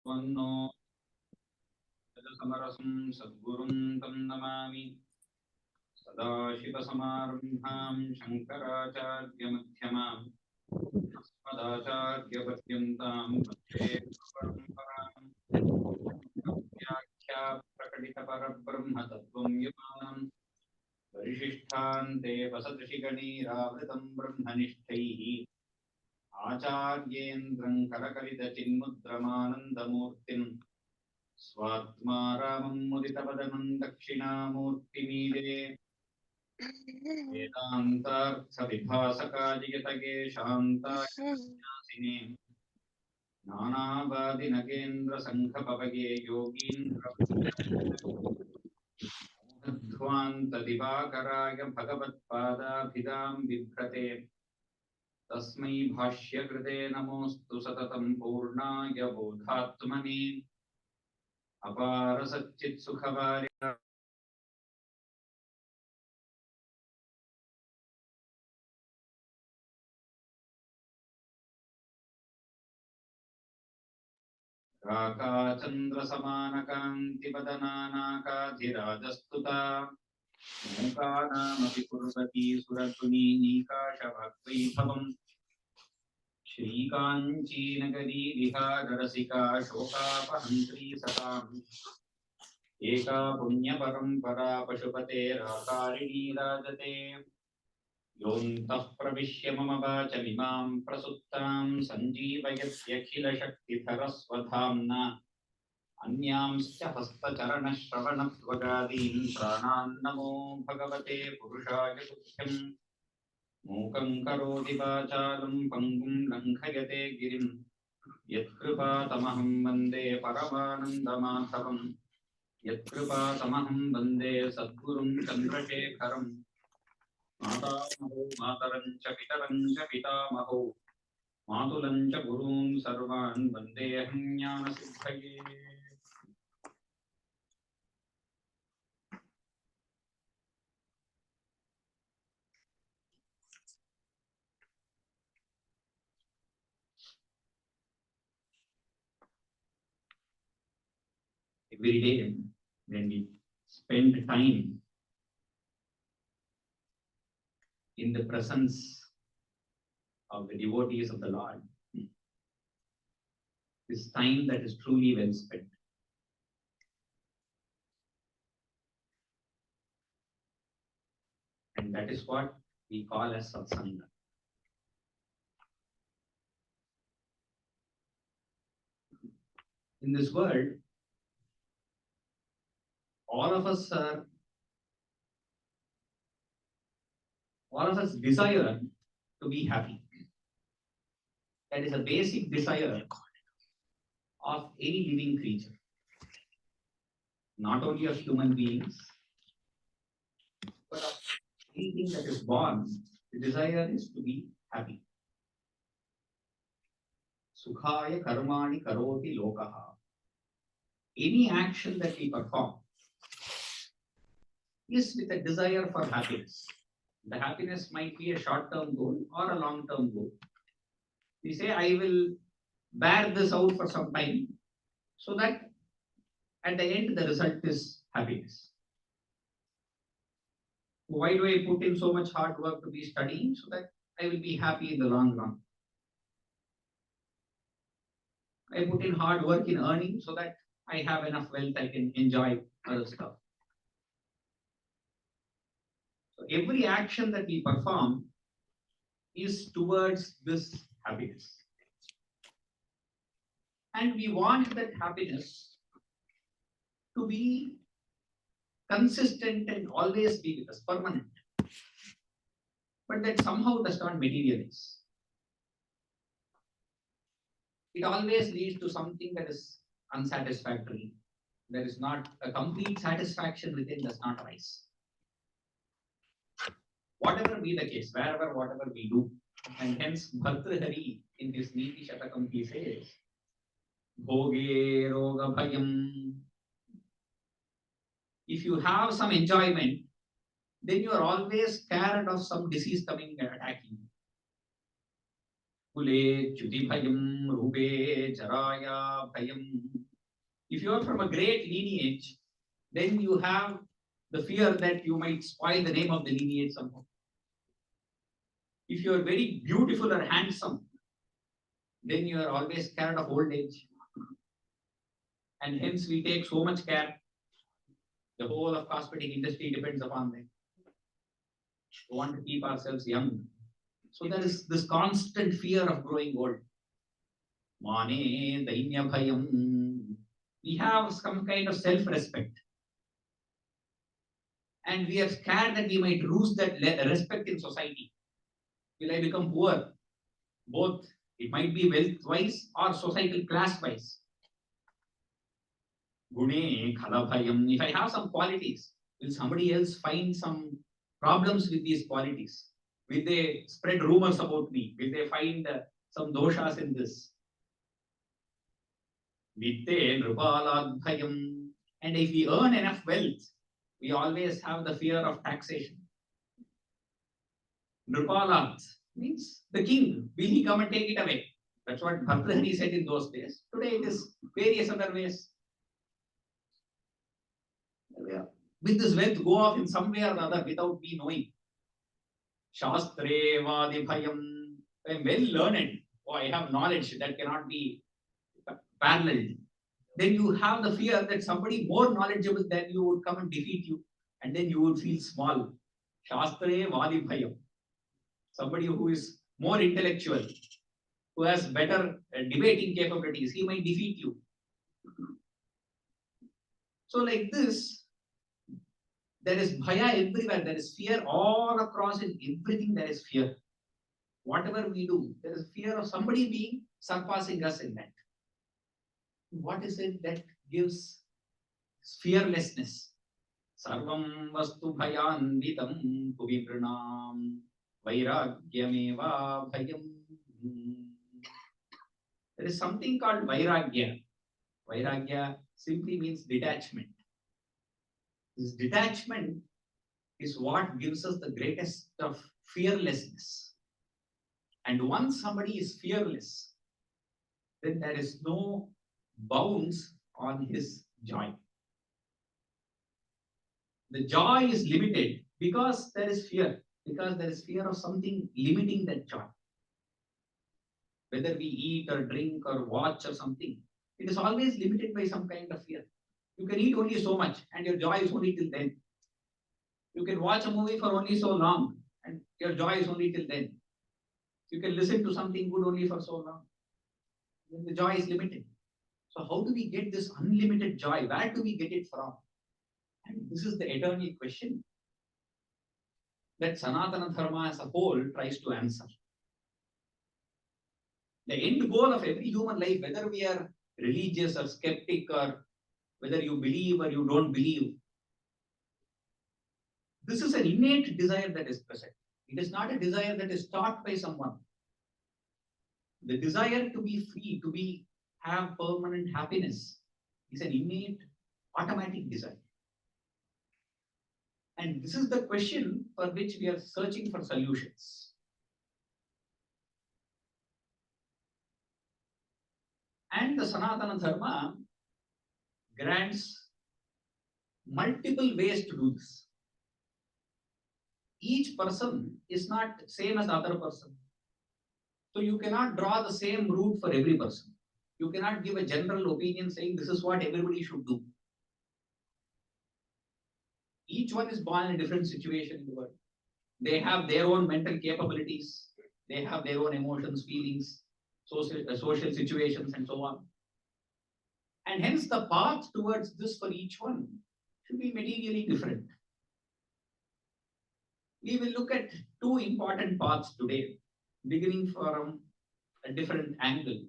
Tvanno Samarasam Sadgurum Tam Namami Sadashivasamarambham Shankaracharya Madhyamam Asmadacharya Paryamtam Vande Paramparam Vyakhya Prakadita Parabrahma Tattvam Yamanam Varishishthante Vasatashigani Ravritam Brahmanishthaihi Acharyendram Karakalita Chinmudramanandamurtim Swatma Ramam Muditapadanam Dakshinamurtimide Vedantartha Vibhasakajiyatage Shantayasine Nanavadi Nagendra Sankhapavage Yogindra Dhvanta Divakaraya Bhagavatpada Bhidam Vibhrate Tasmai Bhashya Krite Namostu Satatam Purnaya Bodhatmani Apara Satchit Sukhavari Raka Chandra Samana Kanti Padananakadhirajastuta Mukanamapi Kurvati Suratuni Nikasha Bhakti Bhavam Shri Kanchi Nagari Viharasika Shokapahantri Satam Eka Punya Parampara Pashupate Rakarini Rajate Yontah Pravishya Mama Vachamimam Prasuttam Sanjeevayatyakhila Shakti Dharaswadhamna Anyamscha Hastacharana Shravanatvagadin Pranam Namo Bhagavate Purushaya Tukyam Mukam Karoti Vachalam Pangum Lankhayate Girim Yatkripa Tamaham Vande Paramanandamadhavam Yatkripa Tamaham Vande Sadgurum Chandrasekharam Matamaho Matarancha Pitarancha Pitamaho Matulancha Gurun Sarvan Vandeham Jnana Siddhaye. Every day when we spend time in the presence of the devotees of the Lord, is time that is truly well spent. And that is what we call as satsanga. In this world, all of us desire to be happy. That is a basic desire of any living creature, not only of human beings, but of anything that is born. The desire is to be happy. Sukhaya karmani karoti lokaha. Any action that we perform is with a desire for happiness. The happiness might be a short-term goal or a long-term goal. We say, I will bear this out for some time so that at the end the result is happiness. Why do I put in so much hard work to be studying? So that I will be happy in the long run. I put in hard work in earning so that I have enough wealth I can enjoy other stuff. So every action that we perform is towards this happiness. And we want that happiness to be consistent and always be with us, permanent. But that somehow does not materialize. It always leads to something that is unsatisfactory. There is not a complete satisfaction within, does not arise. Whatever be the case, wherever, whatever we do, and hence Bhartrihari in his Niti Shatakam he says, Bhoge Roga Bhayam. If you have some enjoyment, then you are always scared of some disease coming and attacking you. Kule Chuti Bhayam Rupe Charaya Bhayam. If you are from a great lineage, then you have the fear that you might spoil the name of the lineage somehow. If you are very beautiful or handsome, then you are always scared of old age. And hence we take so much care. The whole of cosmetic industry depends upon them. We want to keep ourselves young. So there is this constant fear of growing old. Mane Dainya Bhayam. We have some kind of self-respect. And we are scared that we might lose that respect in society. Will I become poor? Both. It might be wealth-wise or societal class-wise. Gune Khalabhayam. If I have some qualities, will somebody else find some problems with these qualities? Will they spread rumors about me? Will they find some doshas in this? Vitte Nrupaladbhayam. And if we earn enough wealth, we always have the fear of taxation. Nrupalad means the king. Will he come and take it away? That's what Bhartrihari said in those days. Today it is various other ways. Will this wealth go off in some way or other without me knowing? Shastre Vadibhayam. I am well learned. Oh, I have knowledge that cannot be paralleled. Then you have the fear that somebody more knowledgeable than you would come and defeat you, and then you would feel small. Shastre Vadibhayam. Somebody who is more intellectual, who has better debating capabilities, he might defeat you. So like this, there is bhaya everywhere. There is fear all across in everything. There is fear. Whatever we do, there is fear of somebody being surpassing us in that. What is it that gives fearlessness? Sarvam vastu bhayanvitam kuvipranam vairagyameva bhayam. There is something called vairagya. Vairagya simply means detachment. This detachment is what gives us the greatest of fearlessness. And once somebody is fearless, then there is no bounds on his joy. The joy is limited because there is fear, because there is fear of something limiting that joy. Whether we eat or drink or watch or something, it is always limited by some kind of fear. You can eat only so much and your joy is only till then. You can watch a movie for only so long and your joy is only till then. You can listen to something good only for so long. Then the joy is limited. So how do we get this unlimited joy? Where do we get it from? And this is the eternal question that Sanatana Dharma as a whole tries to answer. The end goal of every human life, whether we are religious or skeptic or whether you believe or you don't believe, this is an innate desire that is present. It is not a desire that is taught by someone. The desire to be free, to have permanent happiness is an innate, automatic desire. And this is the question for which we are searching for solutions. And the Sanatana Dharma grants multiple ways to do this. Each person is not same as the other person. So you cannot draw the same route for every person. You cannot give a general opinion saying this is what everybody should do. Each one is born in a different situation in the world. They have their own mental capabilities. They have their own emotions, feelings, social situations, and so on. And hence the path towards this for each one should be materially different. We will look at two important paths today, beginning from a different angle.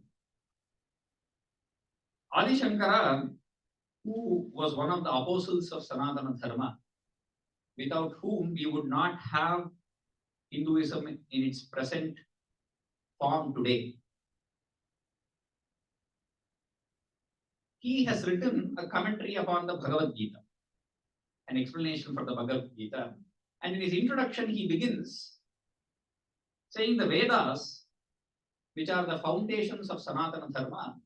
Adi Shankara, who was one of the apostles of Sanatana Dharma, without whom we would not have Hinduism in its present form today. He has written a commentary upon the Bhagavad Gita, an explanation for the Bhagavad Gita. And in his introduction, he begins saying the Vedas which are the foundations of Sanatana Dharma,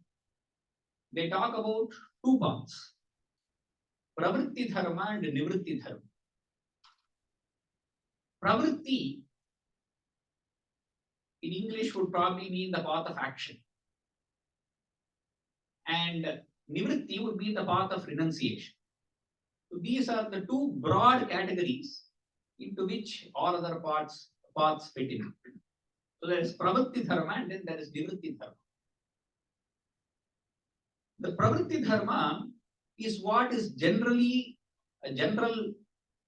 they talk about two paths, Pravritti Dharma and Nivritti Dharma. Pravritti in English would probably mean the path of action. And Nivritti would be the path of renunciation. So these are the two broad categories into which all other paths fit in. So there is Pravritti Dharma and then there is Nivritti Dharma. The Pravritti Dharma is what is generally a general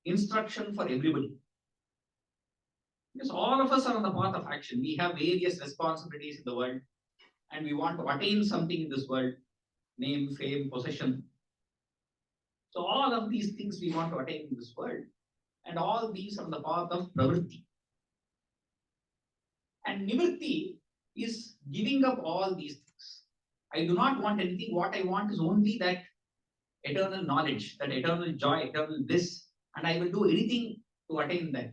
instruction for everybody. Because all of us are on the path of action. We have various responsibilities in the world and we want to attain something in this world, name, fame, possession. So all of these things we want to attain in this world, and all these are on the path of Pravritti. And Nivritti is giving up all these things. I do not want anything. What I want is only that eternal knowledge, that eternal joy, eternal bliss, and I will do anything to attain that.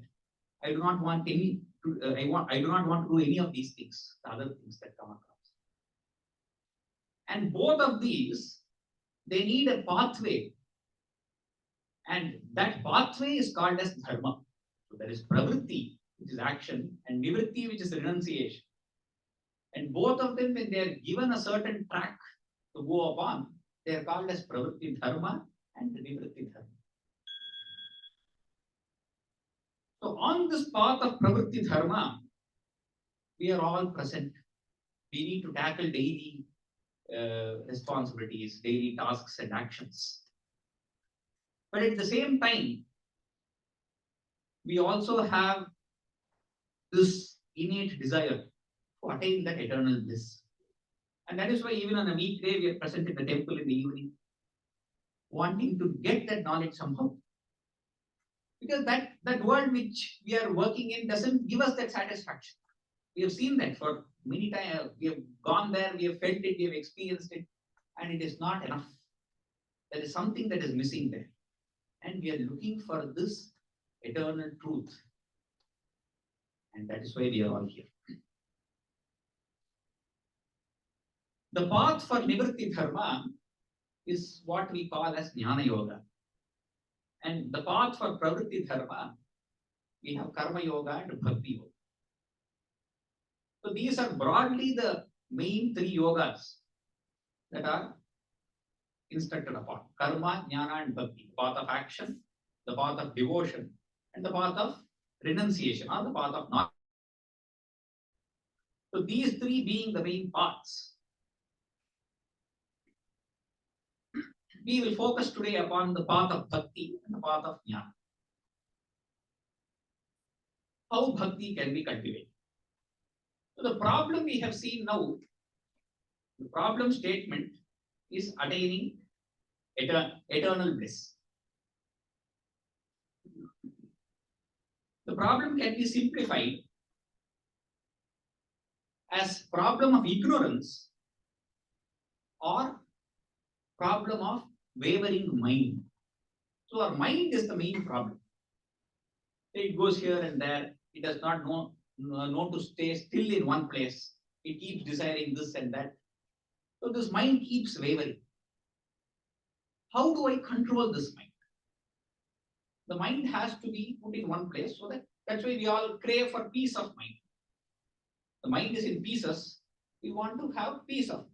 I do not want any. I do not want to do any of these things, the other things that come across. And both of these, they need a pathway, and that pathway is called as dharma. So there is pravritti, which is action, and nivritti, which is renunciation. And both of them, when they are given a certain track to go upon, they are called as pravritti dharma and nivritti dharma. So on this path of pravritti dharma, we are all present. We need to tackle daily responsibilities, daily tasks and actions. But at the same time, we also have this innate desire to attain that eternal bliss. And that is why even on a weekday, we are present in the temple in the evening, wanting to get that knowledge somehow. Because that world which we are working in doesn't give us that satisfaction. We have seen that for many times. We have gone there, we have felt it, we have experienced it, and it is not enough. There is something that is missing there. And we are looking for this eternal truth. And that is why we are all here. The path for Nivritti Dharma is what we call as Jnana Yoga. And the path for Pravritti Dharma, we have Karma Yoga and Bhakti Yoga. So these are broadly the main three yogas that are instructed upon. Karma, Jnana and Bhakti. The path of action, the path of devotion, and the path of renunciation, or the path of knowledge. So these three being the main paths. We will focus today upon the path of Bhakti and the path of Jnana. How Bhakti can be cultivated. So the problem we have seen now, the problem statement is attaining eternal bliss. The problem can be simplified as problem of ignorance or problem of wavering mind. So our mind is the main problem. It goes here and there. It does not know to stay still in one place. It keeps desiring this and that. So this mind keeps wavering. How do I control this mind? The mind has to be put in one place, so that's why we all crave for peace of mind. The mind is in pieces. We want to have peace of mind.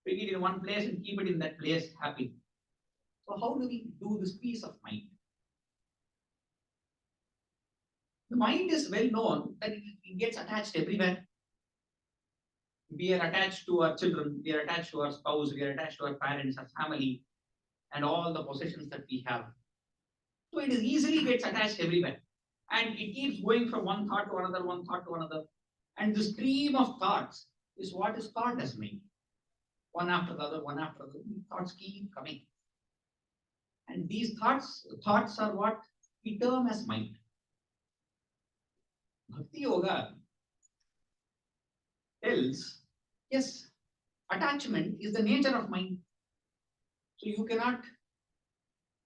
Bring it in one place and keep it in that place happy. So how do we do this peace of mind? The mind is well known that it gets attached everywhere. We are attached to our children, we are attached to our spouse, we are attached to our parents, our family, and all the possessions that we have. So it is easily gets attached everywhere. And it keeps going from one thought to another, one thought to another. And the stream of thoughts is what is called as mind. One after the other, one after the other. Thoughts keep coming. And these thoughts are what we term as mind. Bhakti Yoga tells, yes, attachment is the nature of mind. So you cannot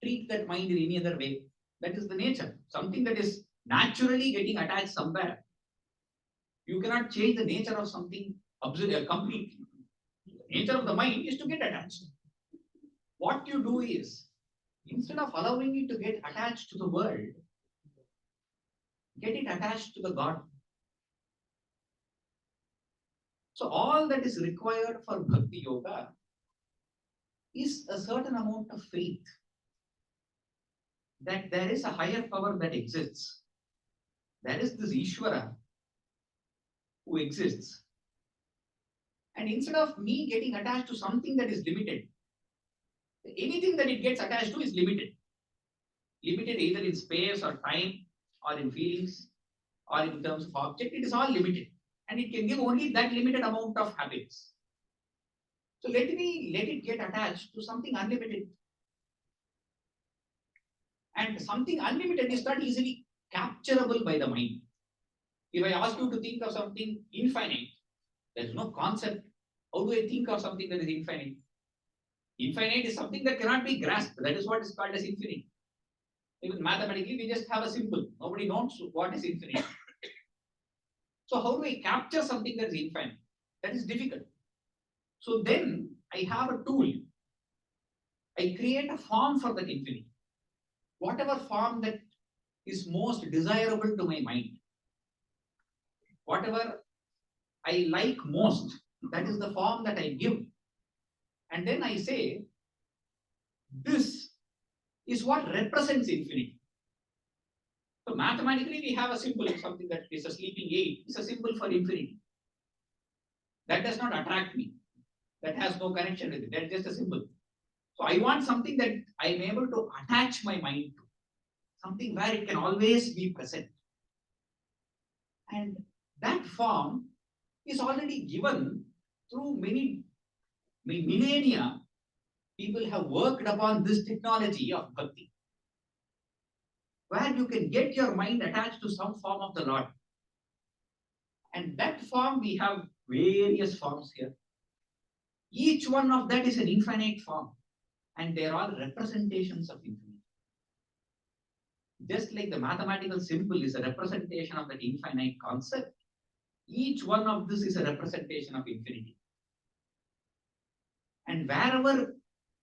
treat that mind in any other way. That is the nature. Something that is naturally getting attached somewhere. You cannot change the nature of something completely. The nature of the mind is to get attached. What you do is, instead of allowing it to get attached to the world, get it attached to the God. So all that is required for Bhakti Yoga is a certain amount of faith that there is a higher power that exists. There is this Ishvara who exists. And instead of me getting attached to something that is limited, anything that it gets attached to is limited. Limited either in space or time or in feelings or in terms of object, it is all limited. And it can give only that limited amount of happiness. So let it get attached to something unlimited. And something unlimited is not easily capturable by the mind. If I ask you to think of something infinite, there is no concept. How do I think of something that is infinite? Infinite is something that cannot be grasped. That is what is called as infinite. Even mathematically, we just have a symbol. Nobody knows what is infinite. So how do I capture something that is infinite? That is difficult. So then I have a tool. I create a form for that infinite. Whatever form that is most desirable to my mind. Whatever I like most, that is the form that I give. And then I say, this is what represents infinity. So mathematically, we have a symbol, something that is a sleeping aid, is a symbol for infinity. That does not attract me. That has no connection with it. That is just a symbol. So I want something that I am able to attach my mind to. Something where it can always be present. And that form is already given through many millennia. People have worked upon this technology of Bhakti, where you can get your mind attached to some form of the Lord. And that form, we have various forms here. Each one of that is an infinite form, and they are all representations of infinity. Just like the mathematical symbol is a representation of that infinite concept, each one of this is a representation of infinity. And wherever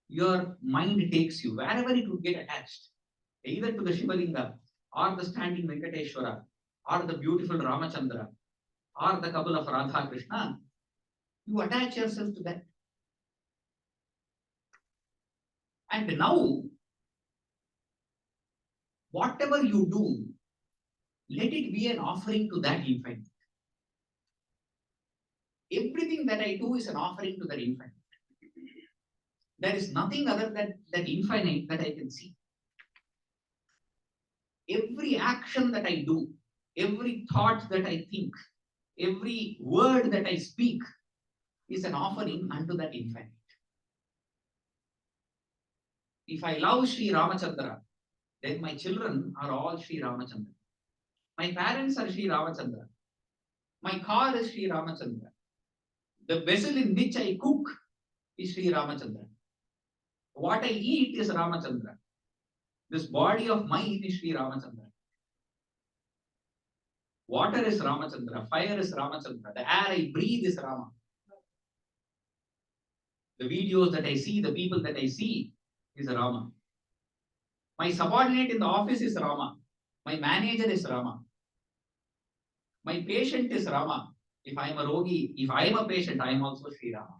your mind takes you, wherever it would get attached, either to the Shivalinga, or the standing Venkateshwara, or the beautiful Ramachandra, or the couple of Radha Krishna, you attach yourself to that. And now, whatever you do, let it be an offering to that infinite. Everything that I do is an offering to that infinite. There is nothing other than that infinite that I can see. Every action that I do, every thought that I think, every word that I speak is an offering unto that infinite. If I love Sri Ramachandra, then my children are all Sri Ramachandra. My parents are Sri Ramachandra. My car is Sri Ramachandra. The vessel in which I cook is Sri Ramachandra. What I eat is Ramachandra. This body of mine is Sri Ramachandra. Water is Ramachandra. Fire is Ramachandra. The air I breathe is Rama. The videos that I see, the people that I see is Rama. My subordinate in the office is Rama. My manager is Rama. My patient is Rama. If I am a rogi, if I am a patient, I am also Sri Rama.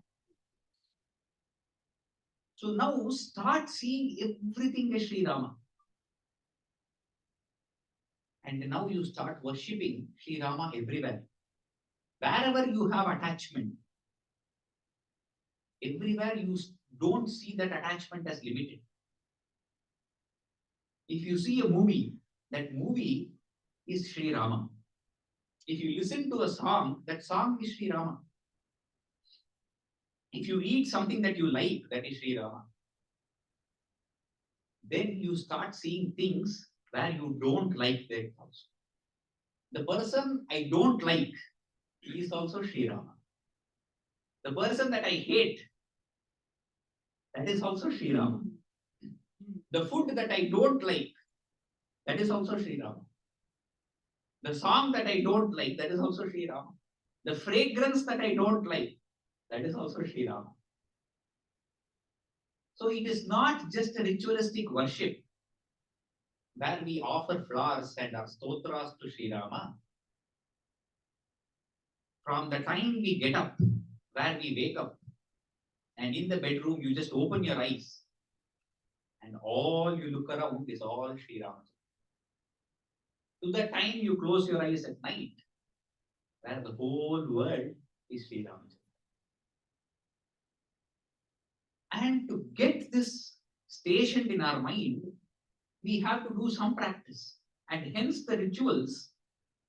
So now start seeing everything as Sri Rama. And now you start worshipping Sri Rama everywhere. Wherever you have attachment, everywhere you don't see that attachment as limited. If you see a movie, that movie is Sri Rama. If you listen to a song, that song is Sri Rama. If you eat something that you like, that is Sri Rama. Then you start seeing things where you don't like that also. The person I don't like is also Sri Rama. The person that I hate, that is also Sri Rama. The food that I don't like, that is also Sri Rama. The song that I don't like, that is also Sri Rama. The fragrance that I don't like, that is also Sri Rama. So it is not just a ritualistic worship where we offer flowers and our stotras to Sri Rama. From the time we get up, where we wake up, and in the bedroom, you just open your eyes, and all you look around is all Sri Rama. To the time you close your eyes at night, where the whole world is Sri Rama. And to get this stationed in our mind, we have to do some practice. And hence the rituals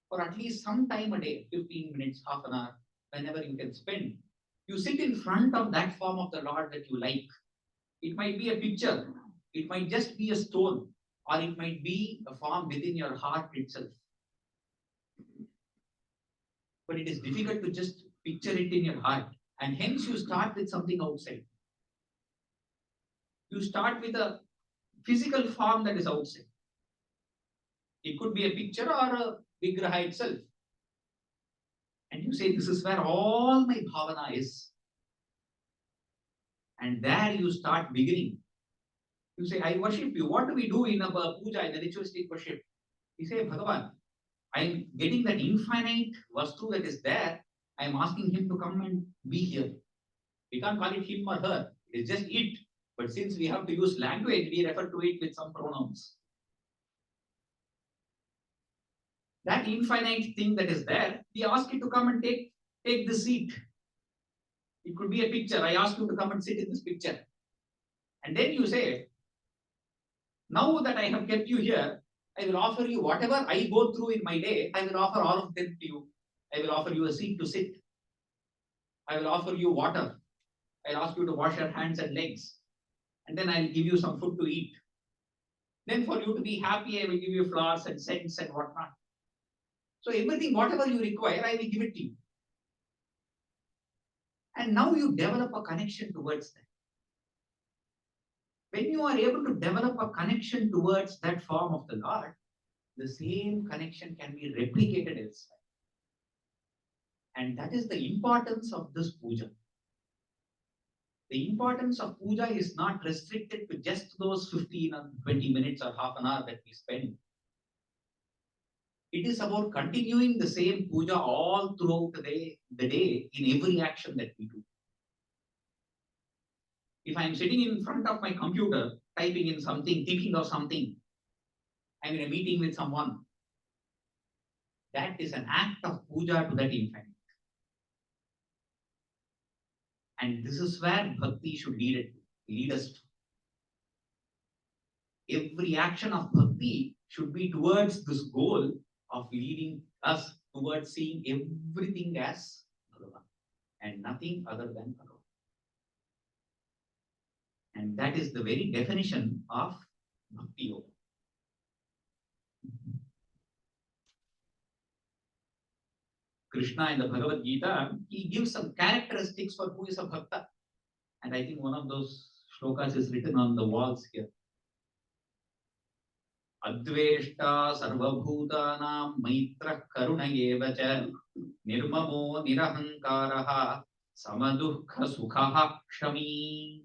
for at least some time a day, 15 minutes, half an hour, whenever you can spend. You sit in front of that form of the Lord that you like. It might be a picture, it might just be a stone, or it might be a form within your heart itself. But it is difficult to just picture it in your heart. And hence you start with something outside. You start with a physical form that is outside. It could be a picture or a vigraha itself. And you say, this is where all my bhavana is. And there you start beginning. You say, I worship you. What do we do in a puja, in a ritualistic worship? You say, Bhagavan, I'm getting that infinite vastu that is there. I'm asking him to come and be here. We can't call it him or her. It's just it. But since we have to use language, we refer to it with some pronouns. That infinite thing that is there, we ask it to come and take the seat. It could be a picture. I ask you to come and sit in this picture. And then you say, now that I have kept you here, I will offer you whatever I go through in my day, I will offer all of them to you. I will offer you a seat to sit. I will offer you water. I'll ask you to wash your hands and legs. And then I'll give you some food to eat. Then for you to be happy, I will give you flowers and scents and whatnot. So everything, whatever you require, I will give it to you. And now you develop a connection towards that. When you are able to develop a connection towards that form of the Lord, the same connection can be replicated elsewhere. And that is the importance of this puja. The importance of puja is not restricted to just those 15 or 20 minutes or half an hour that we spend. It is about continuing the same puja all throughout the day in every action that we do. If I am sitting in front of my computer, typing in something, thinking of something, I'm in a meeting with someone, that is an act of puja to that infinite. And this is where bhakti should lead us to. Every action of bhakti should be towards this goal of leading us towards seeing everything as Bhagavan and nothing other than Bhagavan. And that is the very definition of Bhakti Yoga. Krishna in the Bhagavad Gita, he gives some characteristics for who is a Bhakta. And I think one of those shlokas is written on the walls here. Adveshta sarvabhutanam maitra karuna yevacha nirmamo nirahankaraha samadukha sukhaha kshami.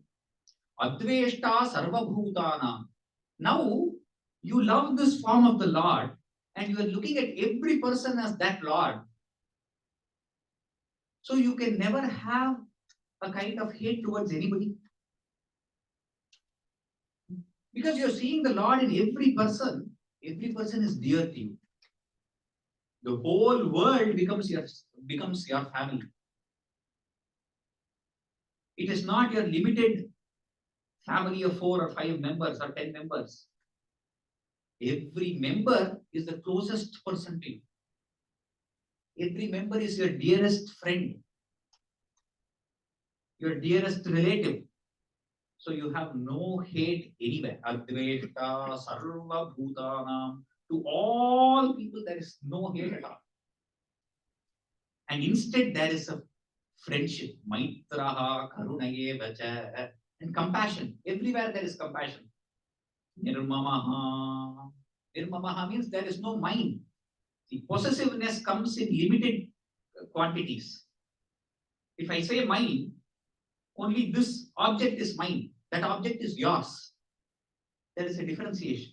Adveshta sarvabhutanam. Now you love this form of the Lord and you are looking at every person as that Lord. So you can never have a kind of hate towards anybody. Because you're seeing the Lord in every person is dear to you. The whole world becomes your family. It is not your limited family of 4 or 5 members or 10 members. Every member is the closest person to you. Every member is your dearest friend, your dearest relative. So you have no hate anywhere. Adveshta sarva bhutanam. To all people there is no hate at all. And instead there is a friendship. Maitraha karunaye vacha. And compassion. Everywhere there is compassion. Nirmamaha. Nirmamaha means there is no mind. The possessiveness comes in limited quantities. If I say mine, only this object is mine, that object is yours. There is a differentiation.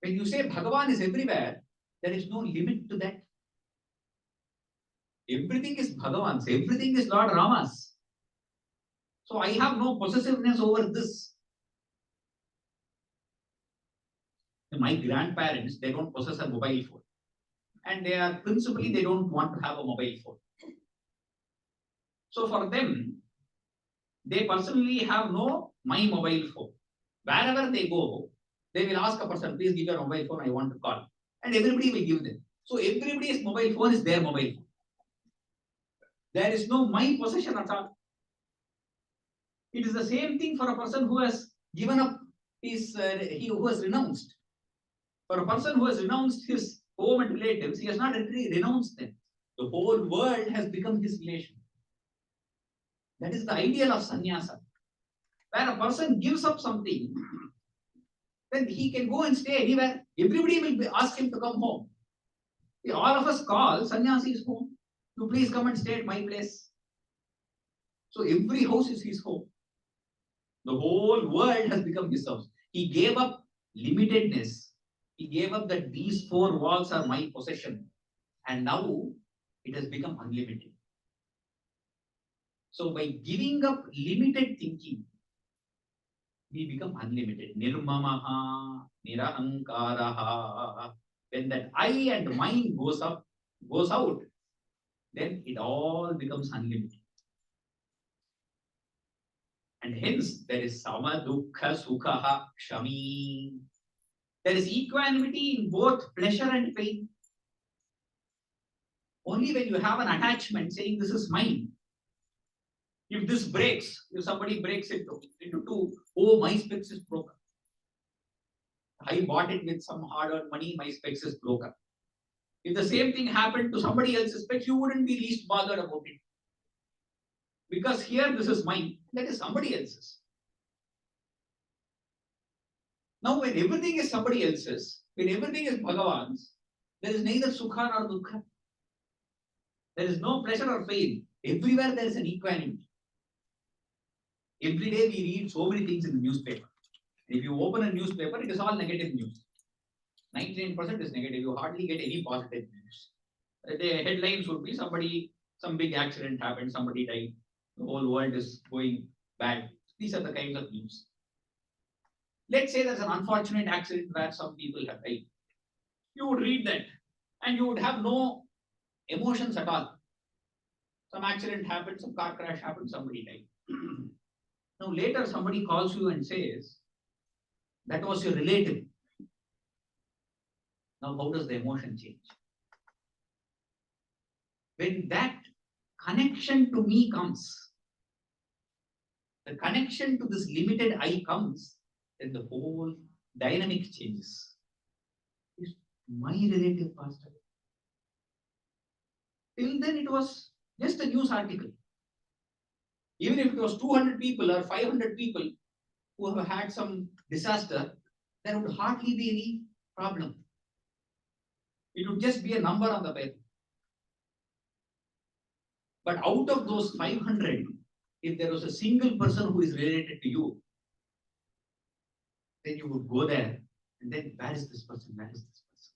When you say Bhagavan is everywhere, there is no limit to that. Everything is Bhagavan's, everything is Lord Rama's. So I have no possessiveness over this. My grandparents, they don't possess a mobile phone. And they are principally, they don't want to have a mobile phone. So for them, they personally have no my mobile phone. Wherever they go, they will ask a person, please give your mobile phone, I want to call. And everybody will give them. So everybody's mobile phone is their mobile phone. There is no my possession at all. It is the same thing for a person who has given up his, who has renounced. For a person who has renounced his home and relatives, he has not really renounced them. The whole world has become his relation. That is the ideal of sannyasa. Where a person gives up something, then he can go and stay anywhere. Everybody will ask him to come home. All of us call sannyasi's home. You please come and stay at my place. So every house is his home. The whole world has become his house. He gave up limitedness. He gave up that these four walls are my possession. And now it has become unlimited. So by giving up limited thinking, we become unlimited. Nirmamaha, nirahankaraha. When that I and mine goes out, then it all becomes unlimited. And hence there is sama dukkha sukha kshami. There is equanimity in both pleasure and pain. Only when you have an attachment saying this is mine. If this breaks, if somebody breaks it into two, oh, my specs is broken. I bought it with some hard-earned money, my specs is broken. If the same thing happened to somebody else's specs, you wouldn't be least bothered about it. Because here this is mine, that is somebody else's. Now when everything is somebody else's, when everything is Bhagavan's, there is neither sukha nor dukkha. There is no pleasure or pain. Everywhere there is an equanimity. Every day we read so many things in the newspaper. If you open a newspaper, it is all negative news. 99% is negative. You hardly get any positive news. The headlines would be some big accident happened, somebody died, the whole world is going bad. These are the kinds of news. Let's say there's an unfortunate accident where some people have died. You would read that and you would have no emotions at all. Some accident happened, some car crash happened, somebody died. Now later somebody calls you and says, that was your relative. Now how does the emotion change? When that connection to me comes, the connection to this limited I comes, then the whole dynamic changes. It's my relative passed away. Till then it was just a news article. Even if it was 200 people or 500 people who have had some disaster, there would hardly be any problem. It would just be a number on the paper. But out of those 500, if there was a single person who is related to you, then you would go there and then where is this person? Where is this person?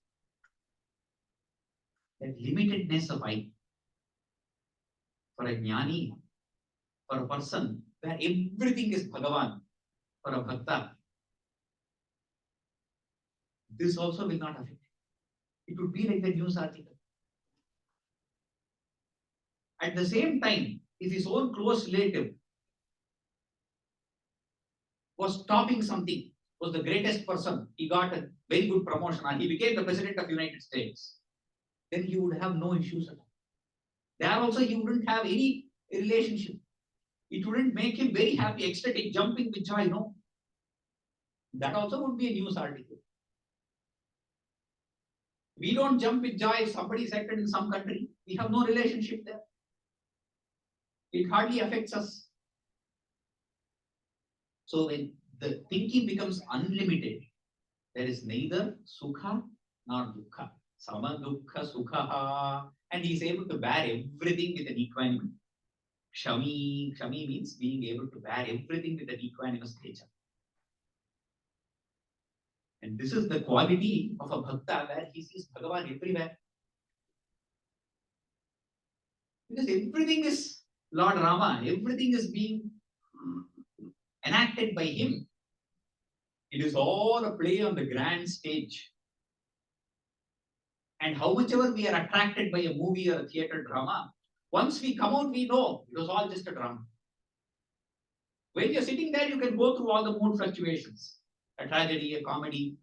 That limitedness of I. For a jnani, for a person where everything is Bhagavan, for a bhakta, this also will not affect. It would be like the news article. At the same time, if his own close relative was topping something, was the greatest person, he got a very good promotion and he became the president of the United States, then he would have no issues at all. There also he wouldn't have any relationship. It wouldn't make him very happy, ecstatic, jumping with joy, no. That also would be a news article. We don't jump with joy if somebody is elected in some country. We have no relationship there. It hardly affects us. So when the thinking becomes unlimited, there is neither sukha not dukkha. Sama dukkha sukha. And he is able to bear everything with an equanimity. Kshami means being able to bear everything with an equanimous nature. And this is the quality of a bhakta where he sees Bhagavan everywhere. Because everything is Lord Rama, everything is being enacted by him. It is all a play on the grand stage. And how much ever we are attracted by a movie or a theatre drama, once we come out, we know it was all just a drama. When you're sitting there, you can go through all the mood fluctuations, a tragedy, a comedy,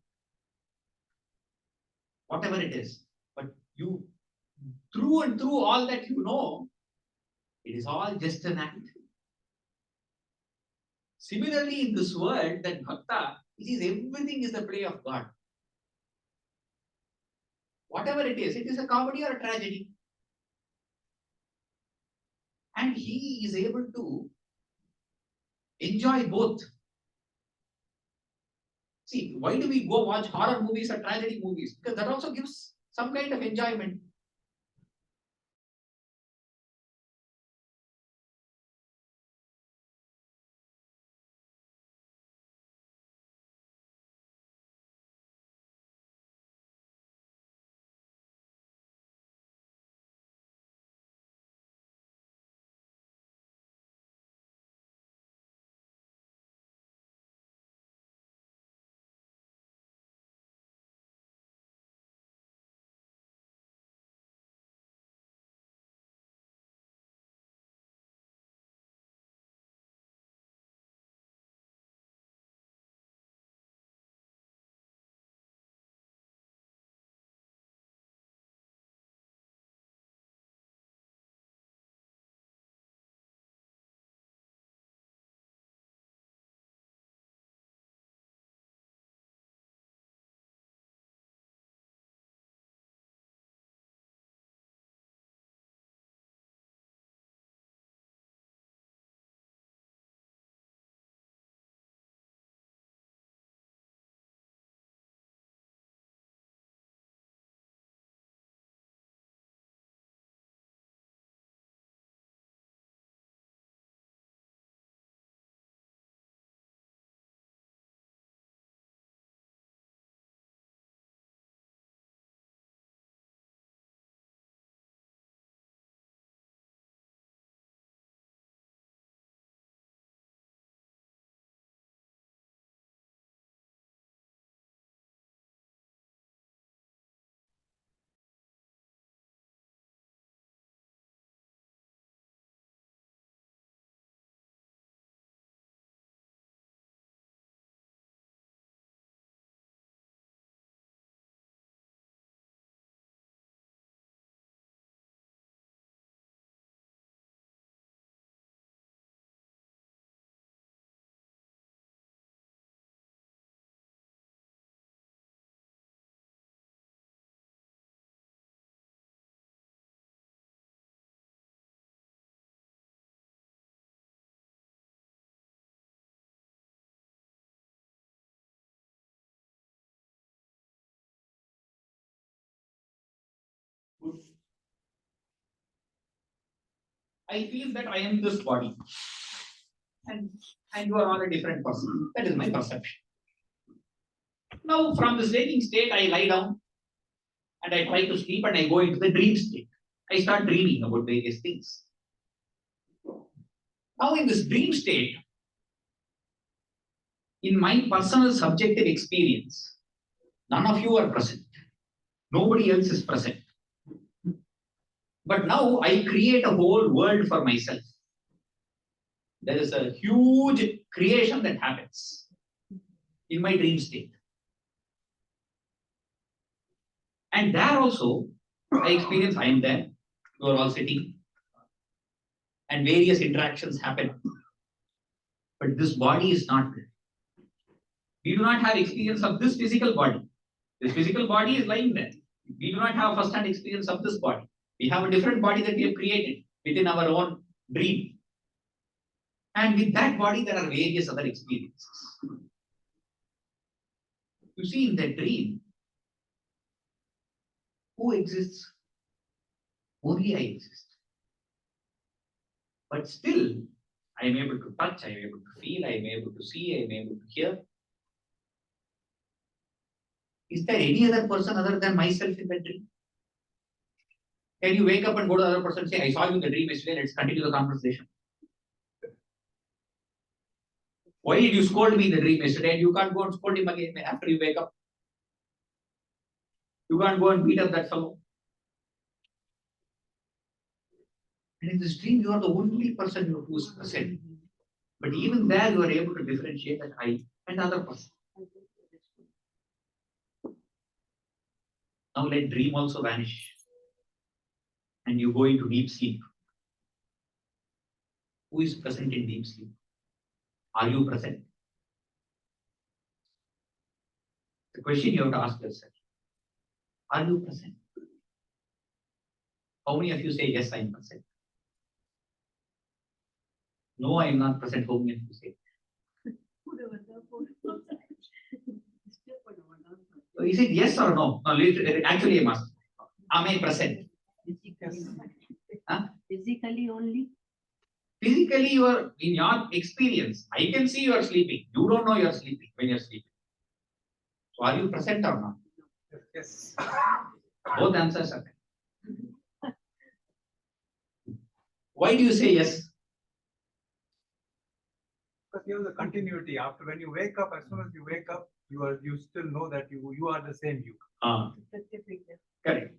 whatever it is. But you, through and through all that you know, it is all just an act. Similarly, in this world, that bhakta, he sees everything is the play of God. Whatever it is a comedy or a tragedy. And he is able to enjoy both. See, why do we go watch horror movies or tragedy movies? Because that also gives some kind of enjoyment. I feel that I am this body. And you are all a different person. That is my perception. Now, from this waking state, I lie down and I try to sleep and I go into the dream state. I start dreaming about various things. Now, in this dream state, in my personal subjective experience, none of you are present. Nobody else is present. But now I create a whole world for myself. There is a huge creation that happens in my dream state. And there also, I experience I am there. You are all sitting. And various interactions happen. But this body is not there. We do not have experience of this physical body. This physical body is lying there. We do not have first-hand experience of this body. We have a different body that we have created within our own dream. And with that body, there are various other experiences. You see, in that dream, Who exists? Only I exist. But still, I am able to touch, I am able to feel, I am able to see, I am able to hear. Is there any other person other than myself in that dream? Can you wake up and go to the other person and say, I saw you in the dream yesterday, let's continue the conversation? Why did you scold me in the dream yesterday? And you can't go and scold him again after you wake up. You can't go and beat up that fellow. And in this dream, you are the only person who is present. But even there, you are able to differentiate that I and the other person. Now let dream also vanish. And you go into deep sleep. Who is present in deep sleep? Are you present? The question you have to ask yourself. Are you present? How many of you say, yes, I am present? No, I am not present. How many of you say? So is it yes or no? No, actually I must. Am I present? Physically only? Physically, you are in your experience. I can see you are sleeping. You don't know you are sleeping when you are sleeping. So are you present or not? Yes. Both answers are there. Why do you say yes? Because you have the continuity. After when you wake up, as soon as you wake up, you still know that you are the same you. Correct.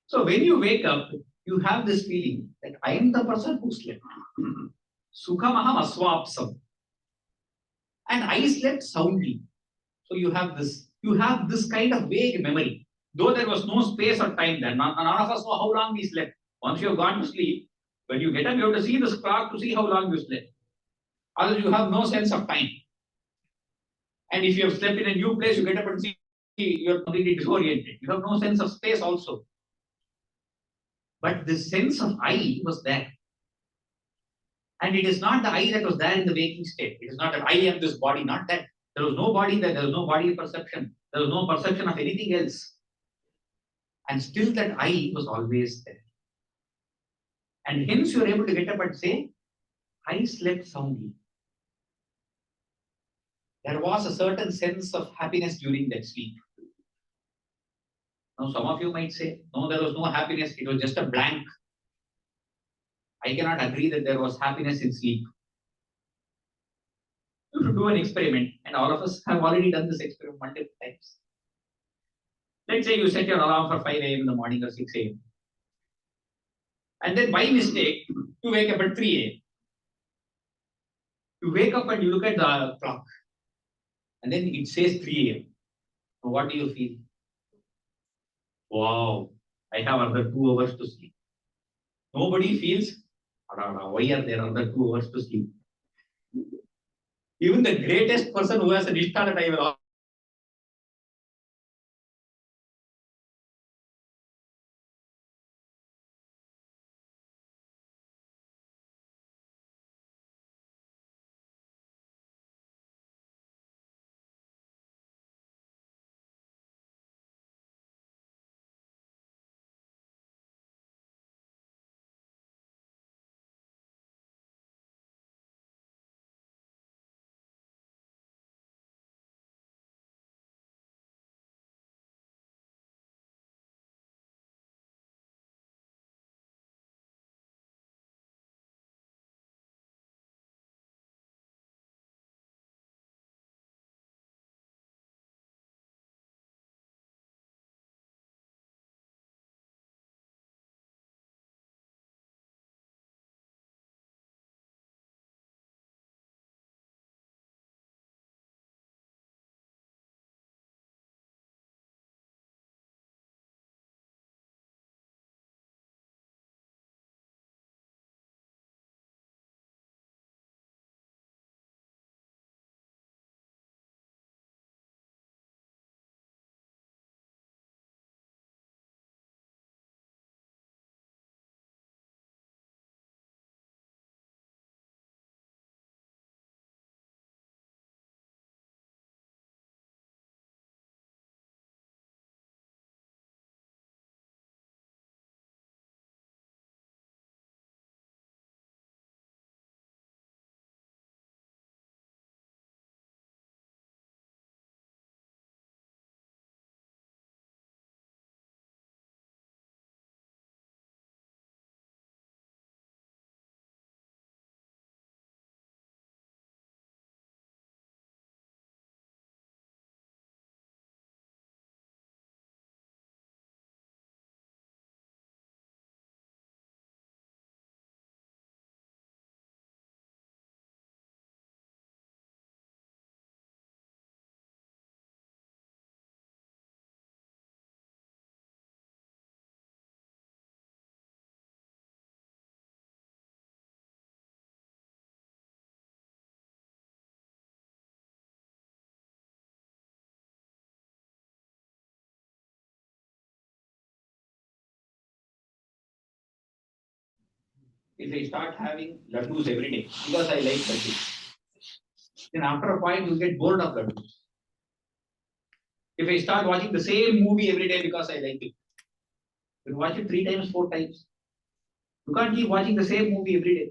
So when you wake up, you have this feeling that I am the person who slept. Sukhamaham aswapsam. And I slept soundly. So you have this kind of vague memory. Though there was no space or time then, none of us know how long we slept. Once you have gone to sleep, when you get up, you have to see this clock to see how long you slept. Otherwise, you have no sense of time. And if you have slept in a new place, you get up and see you are completely disoriented. You have no sense of space also. But the sense of I was there. And it is not the I that was there in the waking state. It is not that I am this body, not that. There was no body there, there was no body perception. There was no perception of anything else. And still that I was always there. And hence you are able to get up and say, I slept soundly. There was a certain sense of happiness during that sleep. Now some of you might say, no, there was no happiness, it was just a blank. I cannot agree that there was happiness in sleep. You should do an experiment, and all of us have already done this experiment multiple times. Let's say you set your alarm for 5 a.m. in the morning or 6 a.m. And then by mistake, you wake up at 3 a.m. You wake up and you look at the clock, and then it says 3 a.m. So what do you feel? Wow, I have another 2 hours to sleep. Nobody feels, why are there another 2 hours to sleep? Even the greatest person who has a nishtha that I will if I start having laddus every day because I like laddus, then after a point you get bored of laddus. If I start watching the same movie every day because I like it, you watch it 3 times, 4 times. You can't keep watching the same movie every day.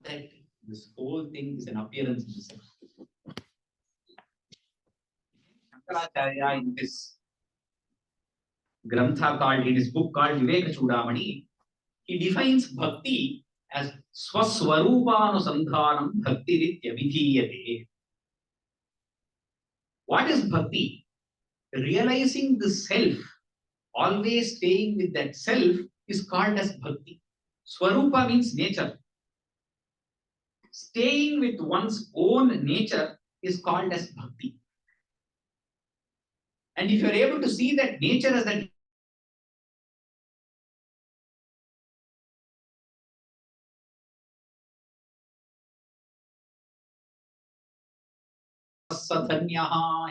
That this whole thing is an appearance in itself. Shankaracharya in his grantha called, in his book called Viveka Chudamani, He defines bhakti as swaswarupānusandhānam bhaktiritya vidhīyate. What is bhakti? Realizing the self, always staying with that self, is called as bhakti. Swarupa means nature. Staying with one's own nature is called as bhakti. And if you are able to see that nature as that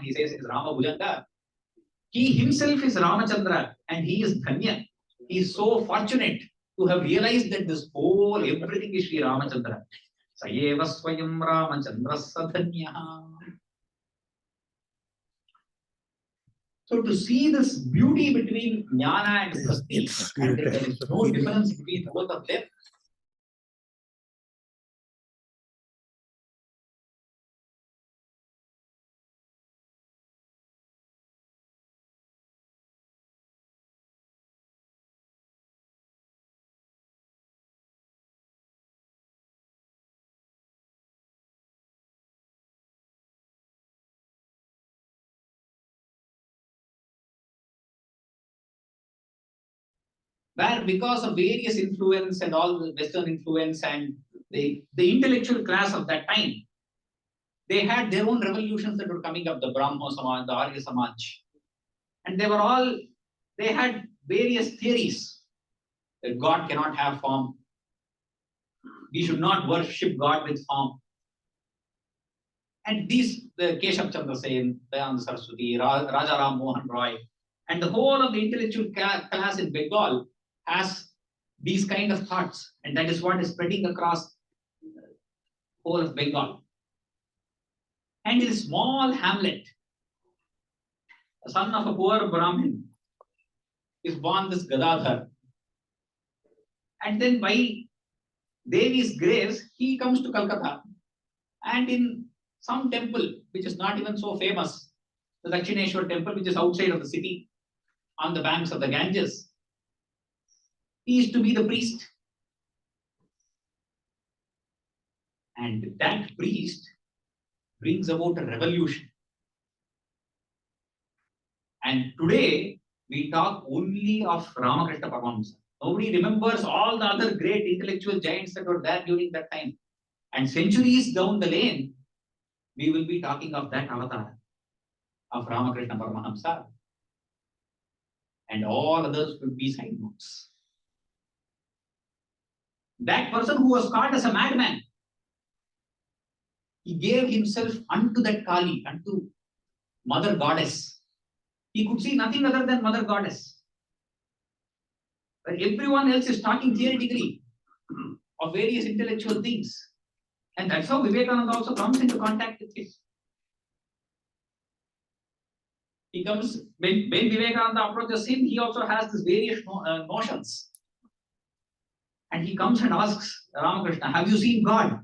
he says is Rama Bhujanga, he himself is Ramachandra and he is Dhanya. He is so fortunate to have realized that this whole everything is Shri Ramachandra. Sayeva Swayam Ramachandra Sadhanya. So to see this beauty between Jnana and Bhakti, and there is no difference between both of them. Where because of various influence and all the Western influence and the intellectual class of that time, they had their own revolutions that were coming up, the Brahmo Samaj, the Arya Samaj. And they had various theories that God cannot have form. We should not worship God with form. And these, the Keshav Chandra Sen, Dayananda Saraswati, Raja Ram Mohan Roy, and the whole of the intellectual class in Bengal has these kind of thoughts, and that is what is spreading across the whole of Bengal. And in a small hamlet, the son of a poor Brahmin is born this Gadadhar. And then by Devi's grace, he comes to Calcutta. And in some temple, which is not even so famous, the Dakshineshwar temple, which is outside of the city, on the banks of the Ganges, he is to be the priest. And that priest brings about a revolution. And today, we talk only of Ramakrishna Paramahamsa. Nobody remembers all the other great intellectual giants that were there during that time. And centuries down the lane, we will be talking of that avatar of Ramakrishna Paramahamsa. And all others will be side notes. That person who was caught as a madman, he gave himself unto that Kali, unto Mother Goddess. He could see nothing other than Mother Goddess. But everyone else is talking theoretically of various intellectual things. And that's how Vivekananda also comes into contact with him. He comes, when Vivekananda approaches him, he also has these various notions. And he comes and asks Ramakrishna, have you seen God?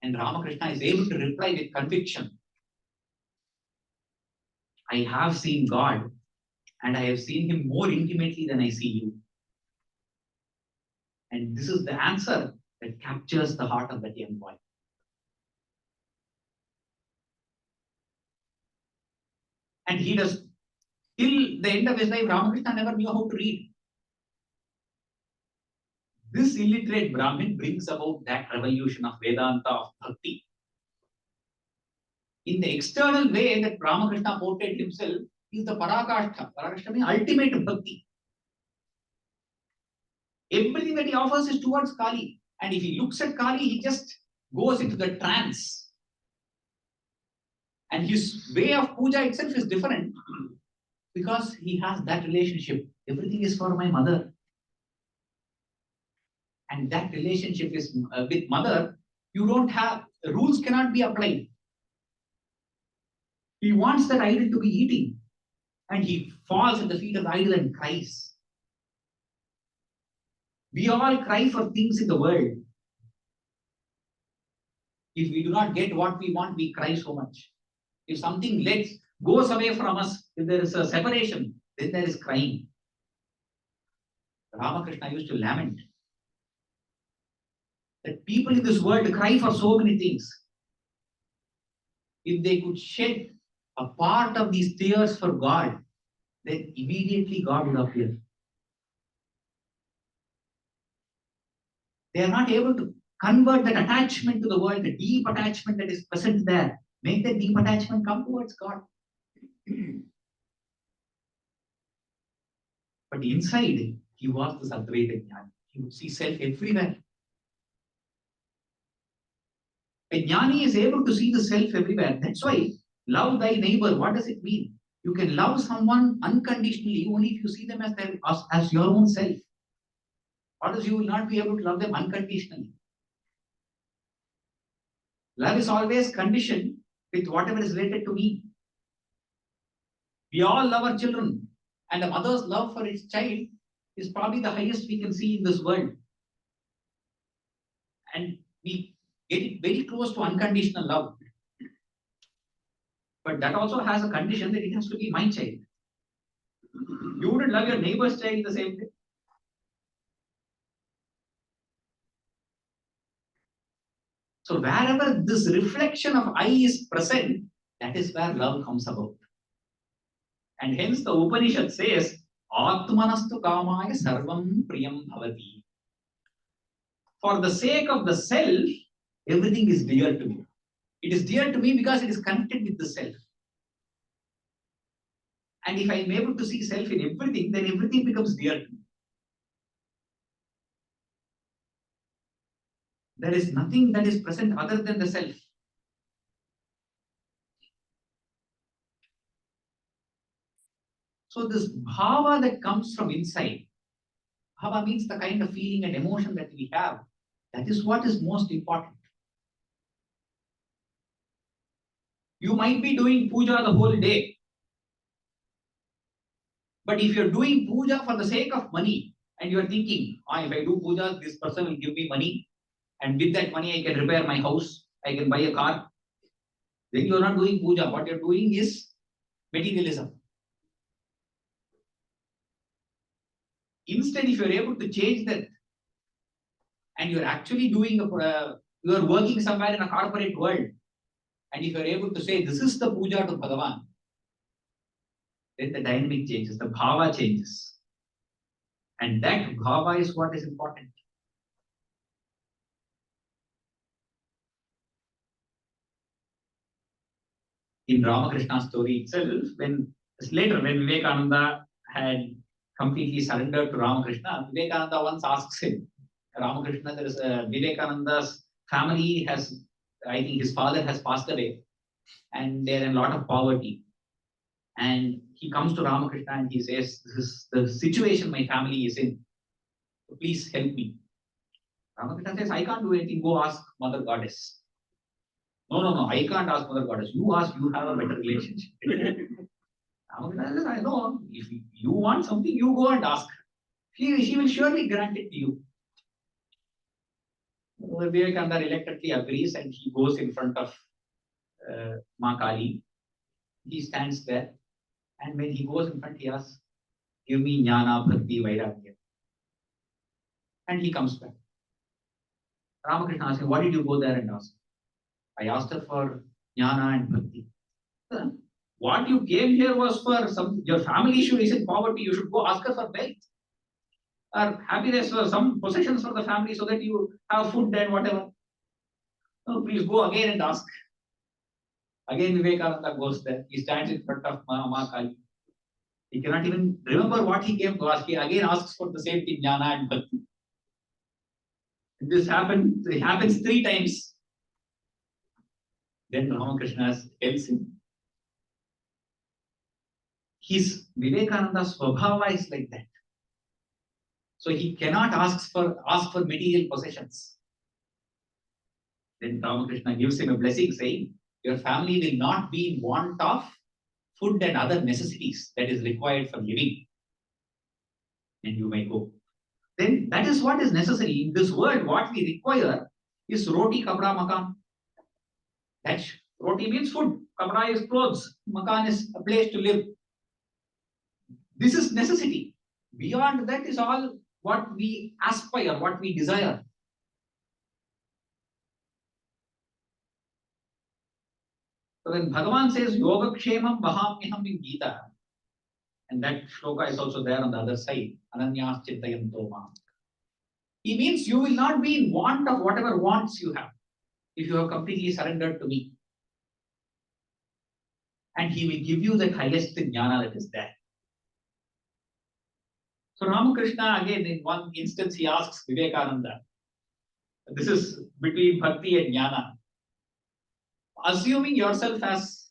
And Ramakrishna is able to reply with conviction, I have seen God, and I have seen him more intimately than I see you. And this is the answer that captures the heart of that young boy. And he does, till the end of his life, Ramakrishna never knew how to read. This illiterate Brahmin brings about that revolution of Vedanta, of Bhakti. In the external way that Ramakrishna portrayed himself, is the Parakashta. Parakashta means ultimate Bhakti. Everything that he offers is towards Kali. And if he looks at Kali, he just goes into the trance. And his way of puja itself is different because he has that relationship. Everything is for my mother. And that relationship is with mother, you don't have, rules cannot be applied. He wants that idol to be eating. And he falls at the feet of the idol and cries. We all cry for things in the world. If we do not get what we want, we cry so much. If something goes away from us, if there is a separation, then there is crying. Ramakrishna used to lament that people in this world cry for so many things. If they could shed a part of these tears for God, then immediately God would appear. They are not able to convert that attachment to the world, the deep attachment that is present there. Make that deep attachment come towards God. But inside, he was this Advaita Jnani. He would see self everywhere. A Jnani is able to see the self everywhere. That's why love thy neighbor. What does it mean? You can love someone unconditionally only if you see them as your own self. Or else you will not be able to love them unconditionally. Love is always conditioned with whatever is related to me. We all love our children, and a mother's love for its child is probably the highest we can see in this world. And we get it very close to unconditional love. But that also has a condition that it has to be my child. You wouldn't love your neighbor's child the same way. So wherever this reflection of I is present, that is where love comes about. And hence the Upanishad says, Atmanastu kamaya sarvam priyam bhavati. For the sake of the self, everything is dear to me. It is dear to me because it is connected with the self. And if I am able to see self in everything, then everything becomes dear to me. There is nothing that is present other than the self. So this bhava that comes from inside, bhava means the kind of feeling and emotion that we have. That is what is most important. You might be doing puja the whole day. But if you're doing puja for the sake of money, and you're thinking, if I do puja, this person will give me money, and with that money I can repair my house, I can buy a car, then you're not doing puja. What you're doing is materialism. Instead, if you're able to change that, and you're actually doing you're working somewhere in a corporate world, and if you're able to say, this is the puja to Bhagavan, then the dynamic changes, the bhava changes. And that bhava is what is important. In Ramakrishna's story itself, when Vivekananda had completely surrendered to Ramakrishna, Vivekananda once asks him, Ramakrishna, there is Vivekananda's family has, I think his father has passed away, and they're in a lot of poverty. And he comes to Ramakrishna and he says, this is the situation my family is in. So please help me. Ramakrishna says, I can't do anything. Go ask Mother Goddess. No, I can't ask Mother Goddess. You ask, you have a better relationship. Ramakrishna says, I know. If you want something, you go and ask. She will surely grant it to you. Vivekananda reluctantly agrees and he goes in front of Ma Kali. He stands there. And when he goes in front, he asks, give me jnana, bhakti, vairagya. And he comes back. Ramakrishna asks him, what did you go there and ask? I asked her for jnana and bhakti. What you came here was for your family issue is in poverty. You should go ask her for wealth or happiness or some possessions for the family so that you have food and whatever. No, please go again and ask. Again, Vivekananda goes there. He stands in front of Ma Kali. He cannot even remember what he came to ask. He again asks for the same thing, jnana and bhakti. This happens 3 times. Then Ramakrishna tells him. His Vivekananda's svabhava is like that. So he cannot ask for material possessions. Then Ramakrishna gives him a blessing saying, your family will not be in want of food and other necessities that is required for living. And you may go. Then that is what is necessary. In this world, what we require is roti, kapda, makan. That roti means food. Kapda is clothes. Makan is a place to live. This is necessity. Beyond that is all what we aspire, what we desire. So when Bhagavan says Yoga Kshemam Vahamyaham in Gita, and that shloka is also there on the other side, Ananyas Chintayanto Mam. He means you will not be in want of whatever wants you have if you have completely surrendered to me. And he will give you that highest jnana that is there. So Ramakrishna, again, in one instance, he asks Vivekananda, this is between bhakti and jnana. Assuming yourself as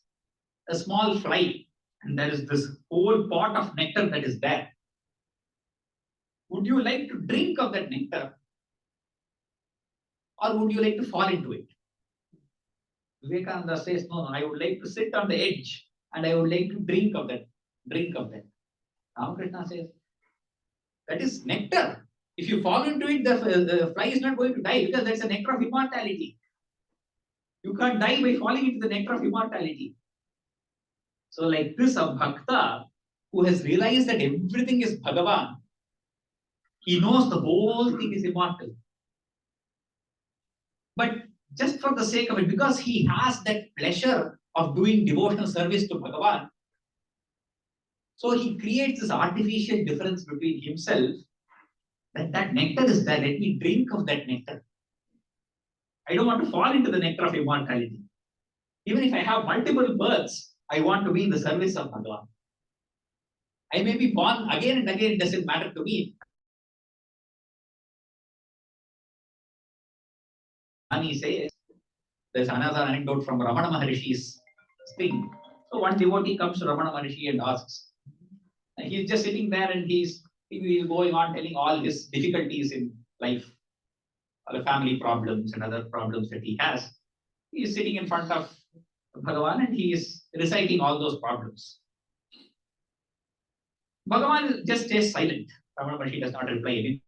a small fly, and there is this whole pot of nectar that is there, would you like to drink of that nectar? Or would you like to fall into it? Vivekananda says, no, I would like to sit on the edge and I would like to drink of that. Ramakrishna says, that is nectar. If you fall into it, the fly is not going to die because that's a nectar of immortality. You can't die by falling into the nectar of immortality. So like this, a bhakta who has realized that everything is Bhagavan, he knows the whole thing is immortal. But just for the sake of it, because he has that pleasure of doing devotional service to Bhagavan, so he creates this artificial difference between himself, that nectar is there, let me drink of that nectar. I don't want to fall into the nectar of immortality. Even if I have multiple births, I want to be in the service of Bhagavan. I may be born again and again, it doesn't matter to me. And he says, there's another anecdote from Ramana Maharishi's thing. So one devotee comes to Ramana Maharishi and asks, and he's just sitting there and he's going on telling all his difficulties in life, all the family problems and other problems that he has. He is sitting in front of Bhagavan and he is reciting all those problems. Bhagavan just stays silent. Ramana Maharishi does not reply anything.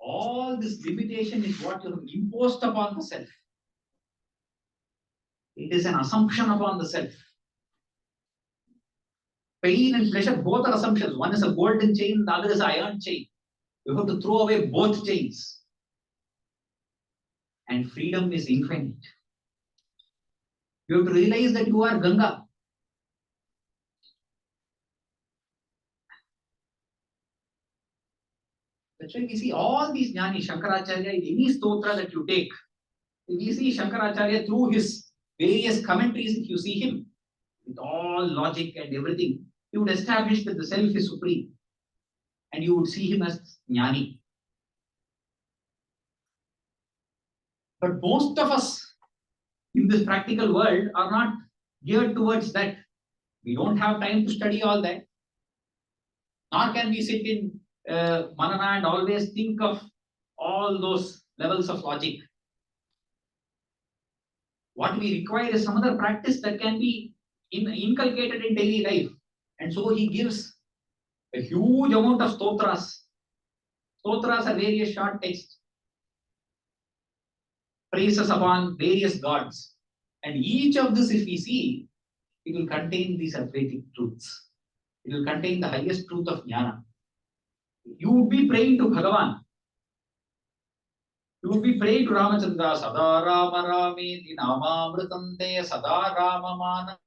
All this limitation is what you have imposed upon the self. It is an assumption upon the self. Pain and pleasure, both are assumptions. One is a golden chain, the other is an iron chain. You have to throw away both chains. And freedom is infinite. You have to realize that you are Ganga. That's why we see all these jnani, Shankaracharya, in any stotra that you take, we see Shankaracharya through his various commentaries, if you see him, with all logic and everything, he would establish that the self is supreme. And you would see him as jnani. But most of us in this practical world are not geared towards that. We don't have time to study all that. Nor can we sit in manana and always think of all those levels of logic. What we require is some other practice that can be inculcated in daily life. And so he gives a huge amount of stotras. Stotras are various short texts, praises upon various gods. And each of this, if we see, it will contain these Advaitic truths. It will contain the highest truth of jnana. You would be praying to Bhagavan. You would be praying to Ramachandra, Sada Rama Rameti Namamritante Sada Rama Mana.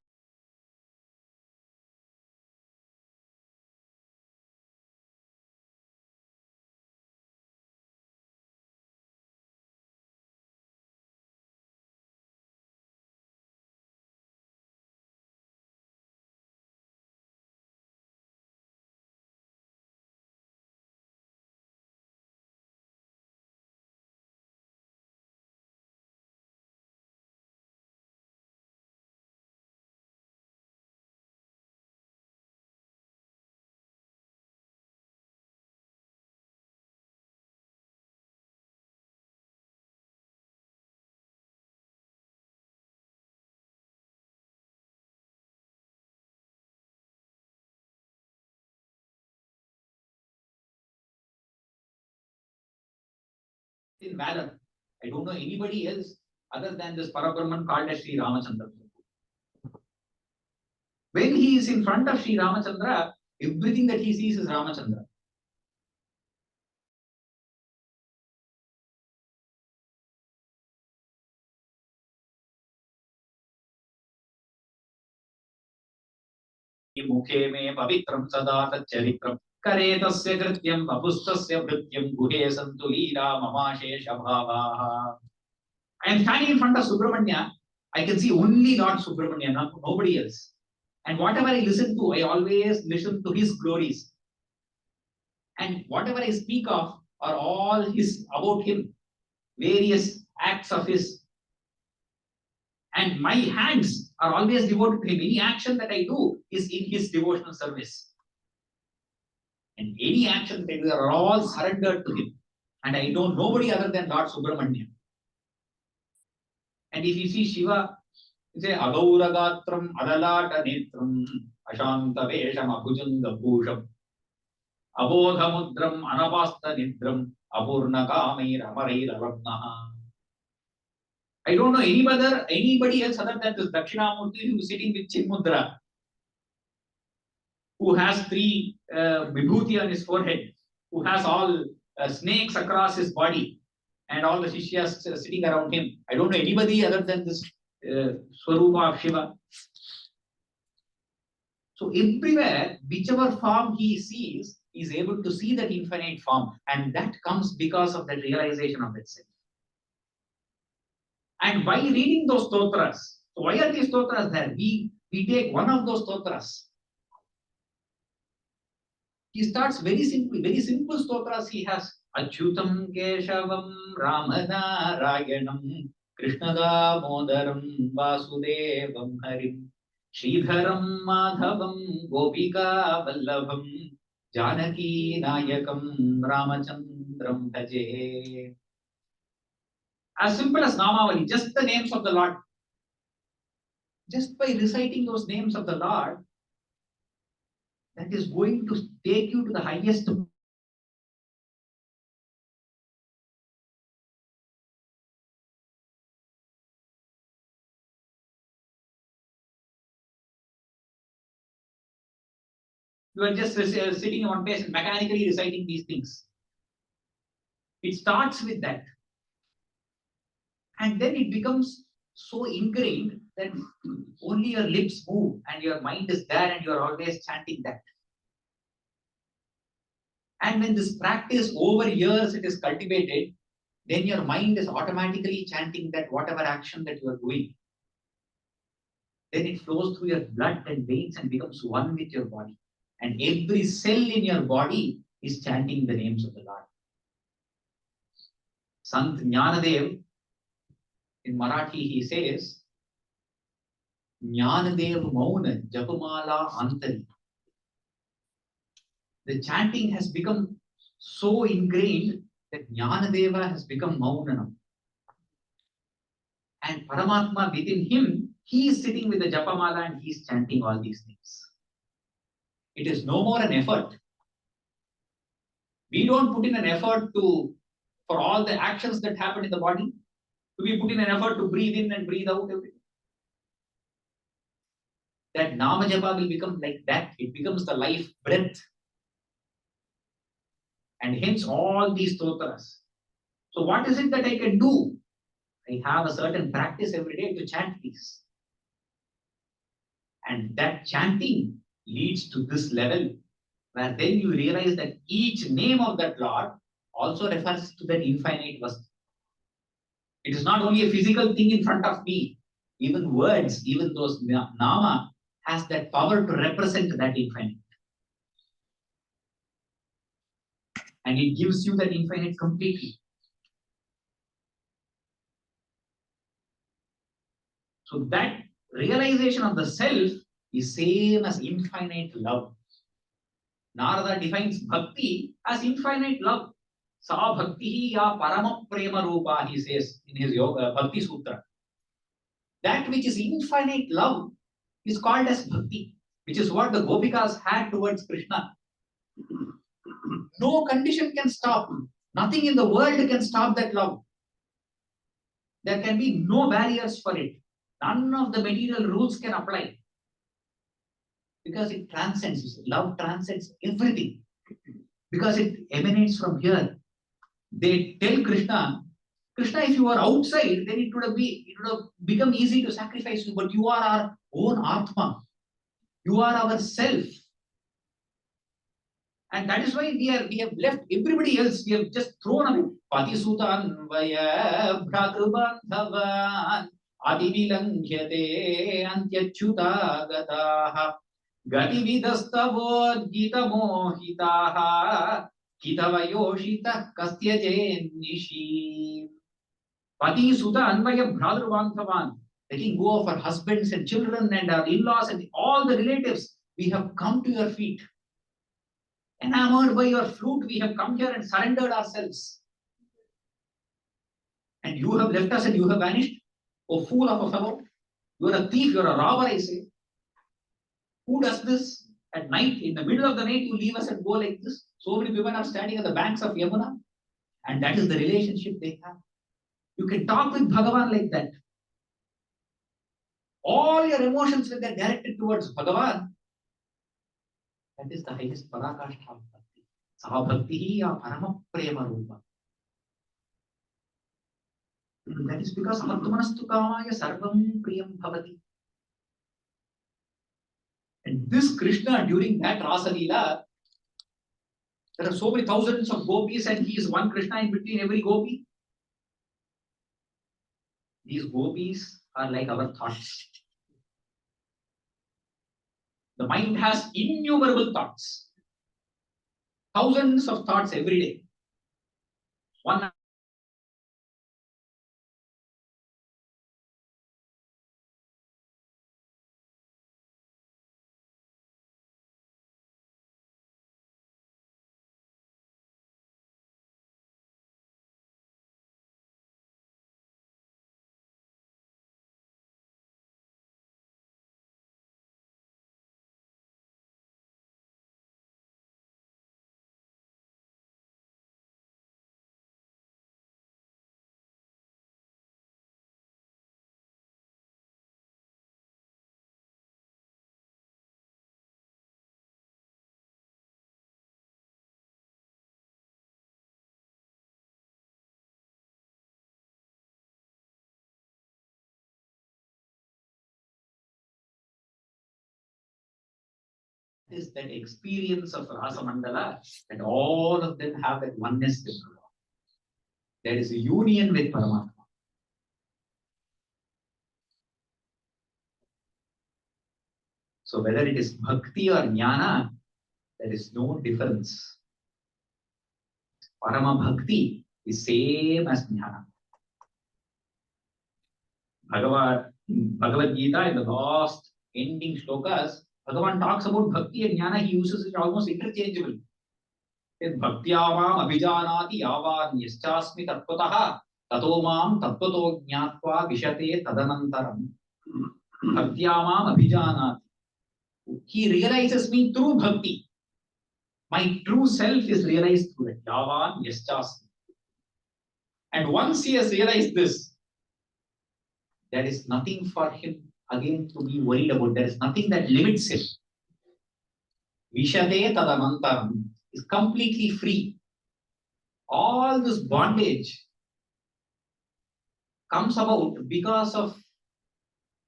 In valor. I don't know anybody else other than this Parabrahman called as Sri Ramachandra. When he is in front of Sri Ramachandra, everything that he sees is Ramachandra. मुखे मे पवित्रं सदा तच्चरित्रं करे तस्य कृत्यं वपुस्तस्य भृत्यं गुहे सन्तु लीला ममाशेष भावाः. I am standing in front of Subramanya. I can see only Lord Subramanya, nobody else. And whatever I listen to, I always listen to his glories. And whatever I speak of are all his about him, various acts of his. And my hands are always devoted to him. Any action that I do is in his devotional service. And any action that I do are all surrendered to him. And I know nobody other than Lord Subramanya. And if you see Shiva, you say Agauragatram Adalata Netram Ashanta Vesham Abhujanga Bhusham Abodhamudram Anavasta Nidram Apurna Kamair Amarair Alamnaha. I don't know anybody else other than this Dakshinamurti who is sitting with Chinmudra, who has three vibhuti on his forehead, who has all snakes across his body, and all the Shishyas sitting around him. I don't know anybody other than this Swarupa of Shiva. So everywhere, whichever form he sees, he is able to see that infinite form, and that comes because of the realization of itself. And by reading those stotras, so why are these stotras there? We take one of those stotras. He starts very simple stotras he has. Achyutam Keshavam Ramanarayanam Krishnada Modaram Vasudevam Harim Sridharam Madhavam Gopika Vallabham Janaki Nayakam Ramachandram Bhaje. As simple as Namavali, just the names of the Lord. Just by reciting those names of the Lord, that is going to take you to the highest. You are just sitting in one place and mechanically reciting these things. It starts with that. And then it becomes so ingrained that only your lips move and your mind is there and you are always chanting that. And when this practice over years it is cultivated, then your mind is automatically chanting that whatever action that you are doing. Then it flows through your blood and veins and becomes one with your body. And every cell in your body is chanting the names of the Lord. Sant Jnanadev, in Marathi, he says, Jnanadev Mauna Japamala Antari. The chanting has become so ingrained that Jnanadeva has become Maunanam. And Paramatma within him, he is sitting with the Japamala and he is chanting all these things. It is no more an effort. We don't put in an effort for all the actions that happen in the body. Do we put in an effort to breathe in and breathe out everything? That Nama Japa will become like that. It becomes the life breath. And hence all these stotras. So what is it that I can do? I have a certain practice every day to chant these. And that chanting leads to this level where then you realize that each name of that Lord also refers to that infinite Vastu. It is not only a physical thing in front of me. Even words, even those nama, has that power to represent that infinite. And it gives you that infinite completely. So that realization of the self is same as infinite love. Narada defines bhakti as infinite love. Sa bhakti ya parama prema rupa, he says in his yoga Bhakti Sutra. That which is infinite love is called as bhakti, which is what the Gopikas had towards Krishna. No condition can stop. Nothing in the world can stop that love. There can be no barriers for it. None of the material rules can apply. Because it transcends. Love transcends everything. Because it emanates from here. They tell Krishna, Krishna, if you were outside, then it would have become easy to sacrifice you. But you are our own Atma. You are our self. And that is why we have left everybody else. We have just thrown away. Patisutan vaya bhratrubandhavan adivilangyate antyachyuta gataha gatividastavo gita mohitaha kitavayoshita kastyaje nishi. Patisuta anvaya bhratrubandhavan. Letting go of our husbands and children and our in-laws and all the relatives. We have come to your feet. Enamored by your flute, we have come here and surrendered ourselves. And you have left us and you have vanished. Oh, fool of a fellow. You are a thief, you are a robber, I say. Who does this? At night, in the middle of the night, you leave us and go like this. So many women are standing at the banks of Yamuna. And that is the relationship they have. You can talk with Bhagavan like that. All your emotions, when they are directed towards Bhagavan, that is the highest parakashta of bhakti. Sa bhakti ya parama prema rupa. That is because Atmanastu kamaya sarvam priyam bhavati. And this Krishna, during that Rasa Leela, there are so many thousands of gopis and he is one Krishna in between every gopi. These gopis are like our thoughts. The mind has innumerable thoughts. Thousands of thoughts every day. One is that experience of Rasa Mandala, that all of them have that oneness with God. There is a union with Paramatma. So whether it is bhakti or jnana, there is no difference. Parama bhakti is same as jnana. Bhagavad Gita, in the last ending shlokas, Bhagavan talks about bhakti and jnana. He uses it almost interchangeably. Bhaktyamam abhijanati yavan yaschasmi tattvataha tato mam tattvato jnatva vishate tadanantaram. Bhaktyamam abhijanati. He realizes me through bhakti. My true self is realized through it. Yavan yaschasmi. And once he has realized this, there is nothing for him again to be worried about. There is nothing that limits him. Vishate tadanantaram is completely free. All this bondage comes about because of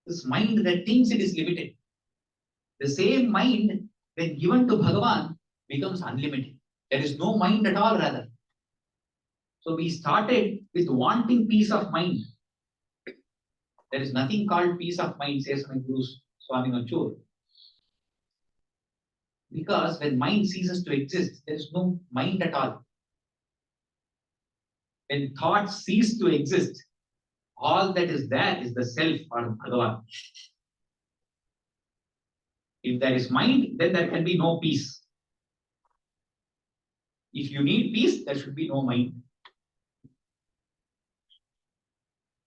this mind that thinks it is limited. The same mind, when given to Bhagavan, becomes unlimited. There is no mind at all, rather. So we started with wanting peace of mind. There is nothing called peace of mind, says my Guru Swami Manchur. Because when mind ceases to exist, there is no mind at all. When thoughts cease to exist, all that is there is the self or Bhagavan. If there is mind, then there can be no peace. If you need peace, there should be no mind.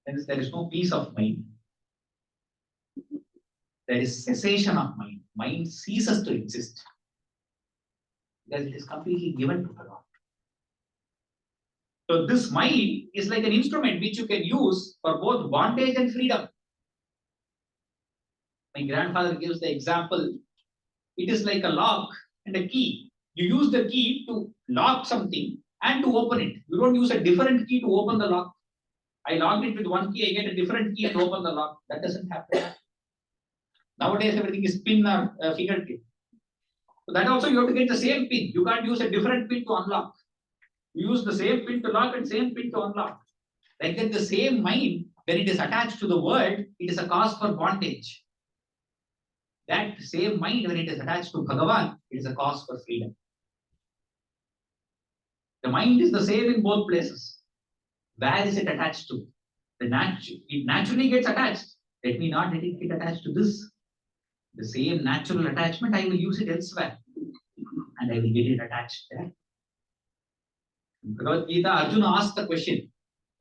Hence, there is no peace of mind. There is cessation of mind. Mind ceases to exist because it is completely given to Bhagavan. So this mind is like an instrument which you can use for both bondage and freedom. My grandfather gives the example, it is like a lock and a key. You use the key to lock something and to open it. You don't use a different key to open the lock. I locked it with one key, I get a different key and open the lock. That doesn't happen. Nowadays, everything is pin or fingertip. So that also you have to get the same pin. You can't use a different pin to unlock. You use the same pin to lock and same pin to unlock. Like that, the same mind, when it is attached to the world, it is a cause for bondage. That same mind, when it is attached to Bhagavan, it is a cause for freedom. The mind is the same in both places. Where is it attached to? It naturally gets attached. Let me not let it get attached to this. The same natural attachment, I will use it elsewhere. And I will get it attached there. In Bhagavad Gita, Arjuna asked the question,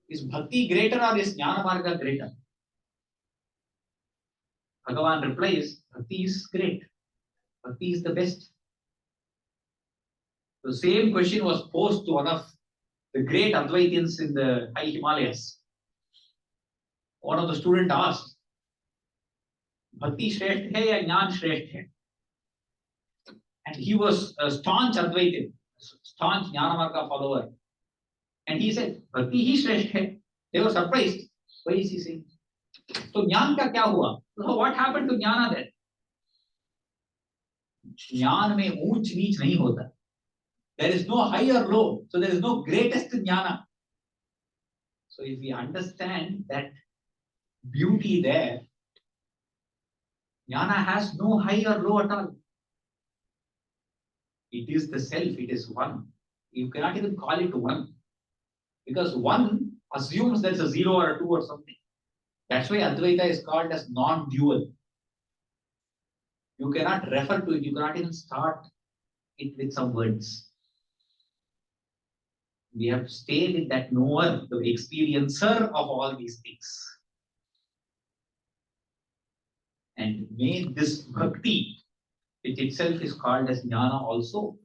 is Bhakti greater or is Jnana Marga greater? Bhagavan replies, Bhakti is great. Bhakti is the best. The same question was posed to one of the great Advaitins in the high Himalayas. One of the students asked, Bhakti Shreshtha hai ya Jnana Shreshtha? And he was a staunch Advaitin, staunch Jnana Marga follower. And he said, Bhakti hi Shreshtha. They were surprised. Why is he saying? So Jnana ka kya hua? So what happened to Jnana then? Jnana mein ooch neech nahi hota. There is no high or low. So there is no greatest Jnana. So if we understand that beauty there, Jnana has no high or low at all. It is the self, it is one. You cannot even call it one. Because one assumes there is a zero or a two or something. That's why Advaita is called as non-dual. You cannot refer to it, you cannot even start it with some words. We have to stay with that knower, the experiencer of all these things. And may this bhakti, which itself is called as jnana also.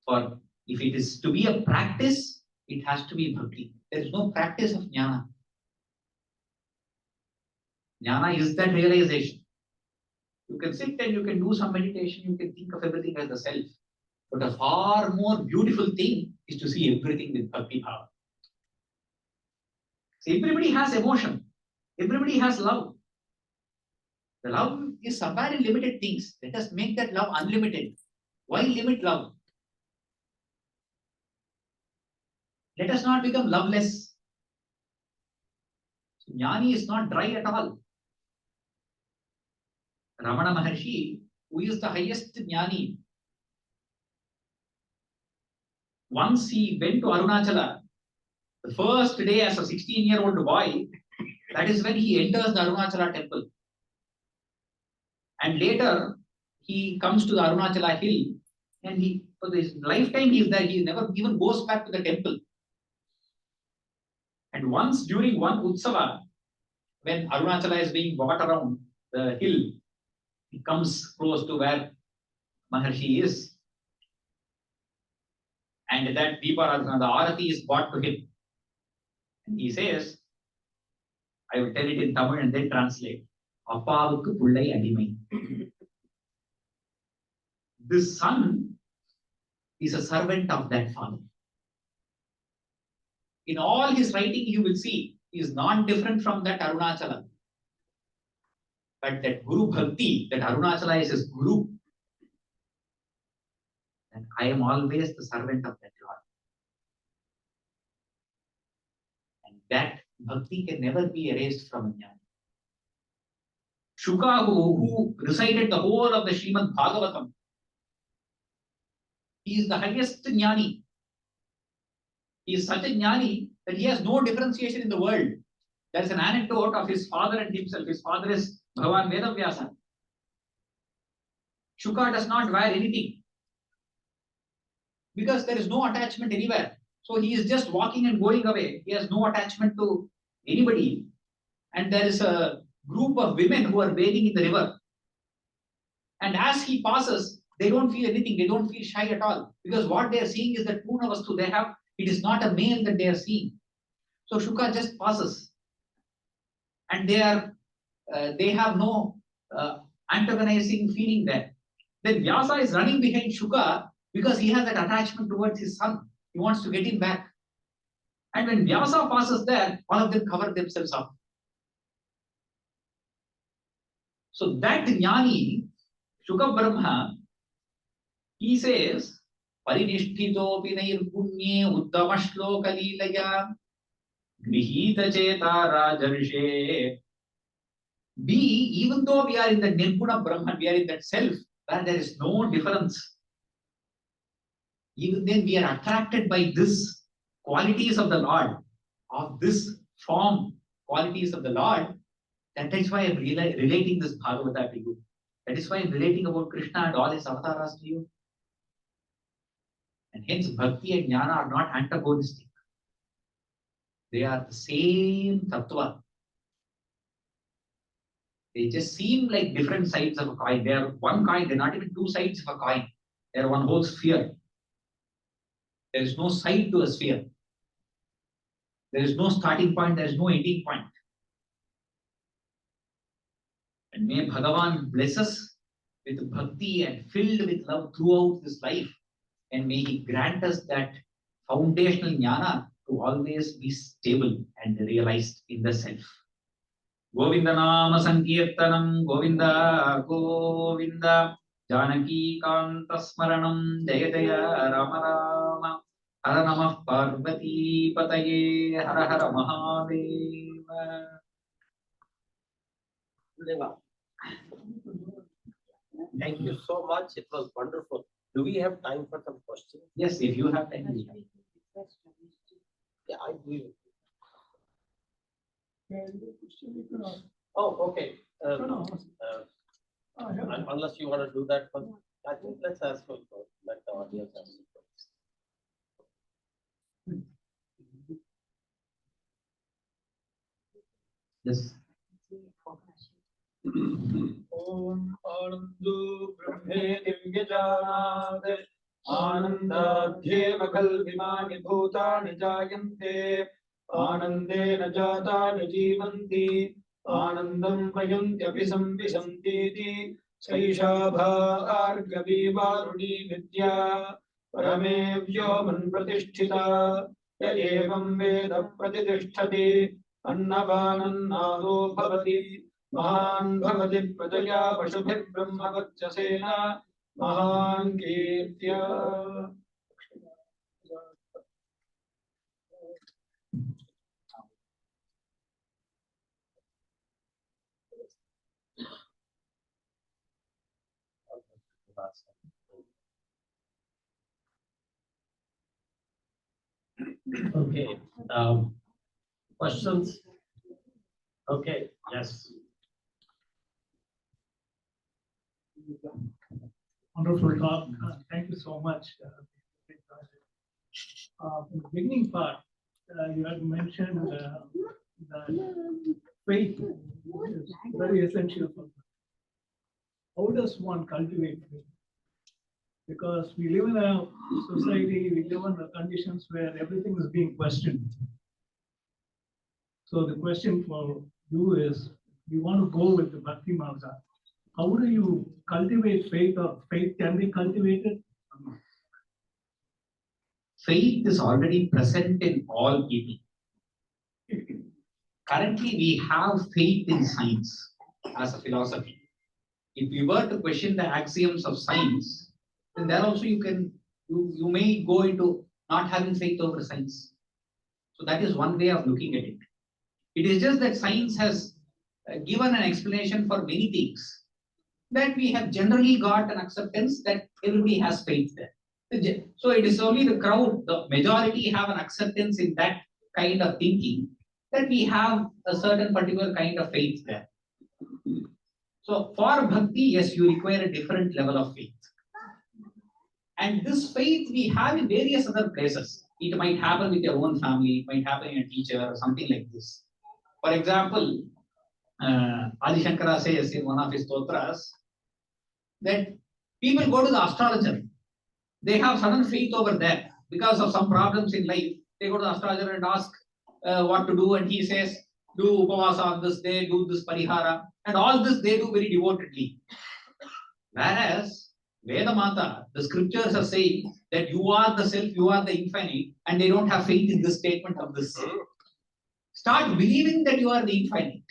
For if it is to be a practice, it has to be bhakti. There is no practice of jnana. Jnana is that realization. You can sit and you can do some meditation, you can think of everything as the self. But a far more beautiful thing is to see everything with bhakti bhava. See, everybody has emotion. Everybody has love. The love is somewhere in limited things. Let us make that love unlimited. Why limit love? Let us not become loveless. So, Jnani is not dry at all. Ramana Maharshi, who is the highest Jnani, once he went to Arunachala, the first day as a 16-year-old boy, that is when he enters the Arunachala temple. And later, he comes to the Arunachala hill and for his lifetime he is there. He never even goes back to the temple. And once during one Utsava, when Arunachala is being brought around the hill, he comes close to where Maharshi is. And that Deeparadhana, the Arati is brought to him. And he says, I will tell it in Tamil and then translate. Appavukku pullai adimai. This son is a servant of that father. In all his writing, you will see, he is not different from that Arunachala. But that Guru Bhakti, that Arunachala is his Guru. And I am always the servant of that Lord. And that Bhakti can never be erased from a Jnana. Shuka, who recited the whole of the Srimad Bhagavatam, he is the highest Jnani. He is such a Jnani that he has no differentiation in the world. There is an anecdote of his father and himself. His father is Bhagavan Vedavyasa. Shuka does not wear anything because there is no attachment anywhere. So he is just walking and going away. He has no attachment to anybody. And there is a group of women who are bathing in the river. And as he passes, they don't feel anything. They don't feel shy at all. Because what they are seeing is that Purna Vastu they have. It is not a male that they are seeing. So Shuka just passes. And they have no antagonizing feeling there. Then Vyasa is running behind Shuka because he has that attachment towards his son. He wants to get him back. And when Vyasa passes there, all of them cover themselves up. So that Jnani, Shuka Brahma, he says, Parinishthitopi nairpunye uttama shloka leelaya grihita cheta rajarshe. B, even though we are in the Nirguna Brahman, we are in that self, where there is no difference. Even then we are attracted by this qualities of the Lord, of this form, qualities of the Lord. That is why I am relating this Bhagavata to you. That is why I am relating about Krishna and all his avatars to you. And hence Bhakti and Jnana are not antagonistic. They are the same Tattva. They just seem like different sides of a coin. They are one coin, they are not even two sides of a coin. They are one whole sphere. There is no side to a sphere. There is no starting point, there is no ending point. And may Bhagavan bless us with bhakti and filled with love throughout this life. And may he grant us that foundational jnana to always be stable and realized in the self. Govinda Nama Sankirtanam Govinda Govinda Janaki Kanta Smaranam Jaya Jaya Rama Rama Hara Namah Parvati Pataye Hara Hara Mahadeva. Thank you so much. It was wonderful. Do we have time for some questions? Yes, if you have time. Yeah, I agree with you. Oh, okay. Unless you want to do that first, I think let's ask for let the audience ask first. Yes. Om Anandu Brahme Divyajanad Anandadhyeva Kalvimani Bhutani Jayante Anandena Jatani Jivanti Anandam Prayantyapi Samvisantiti Saishabha Argavi Varuni Vidya Parame Vyoman Pratisthita Ya Evam Veda Pratitishthati Annavanannado Bhavati Mahan Bhavati Prajaya Pashubhi Brahmavachyasena Mahan Kirtya. Okay. Questions? Okay. Yes. Wonderful talk. Thank you so much. In the beginning part, you had mentioned that faith is very essential for us. How does one cultivate faith? Because we live in a society, we live in conditions where everything is being questioned. So the question for you is, you want to go with the Bhakti Marga. How do you cultivate faith, or faith can be cultivated? faith is already present in all people. Currently, we have faith in science as a philosophy. If we were to question the axioms of science, then there also you may go into not having faith over science. So that is one way of looking at it. It is just that science has given an explanation for many things that we have generally got an acceptance that everybody has faith there. So it is only the crowd, the majority have an acceptance in that kind of thinking that we have a certain particular kind of faith there. So for bhakti, yes, you require a different level of faith. And this faith we have in various other places. It might happen with your own family, it might happen in a teacher or something like this. For example, Adi Shankara says in one of his stotras that people go to the astrologer. They have sudden faith over there because of some problems in life. They go to the astrologer and ask what to do, and he says, do upavasa on this day, do this parihara, and all this they do very devotedly. Whereas Vedamata, the scriptures are saying that you are the self, you are the infinite, and they don't have faith in this statement of this. Start believing that you are the infinite.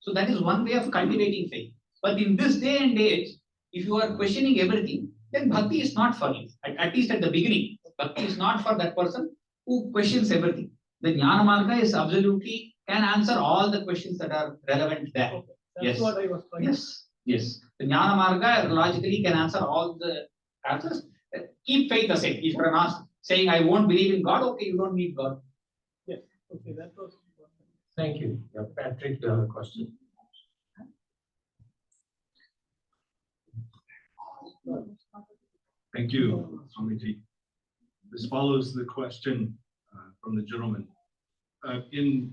So that is one way of cultivating faith. But in this day and age, if you are questioning everything, then bhakti is not for you. At least at the beginning, bhakti is not for that person who questions everything. The Jnana Marga is absolutely can answer all the questions that are relevant there. Okay, that's Yes. what I was trying. Yes, yes. The Jnana Marga logically can answer all the answers. Keep faith the same. If you're asked saying, I won't believe in God, okay, you don't need God. Yes, okay, that was. Thank you. Yeah, Patrick, you have a question. Thank you, Swamiji. This follows the question from the gentleman. In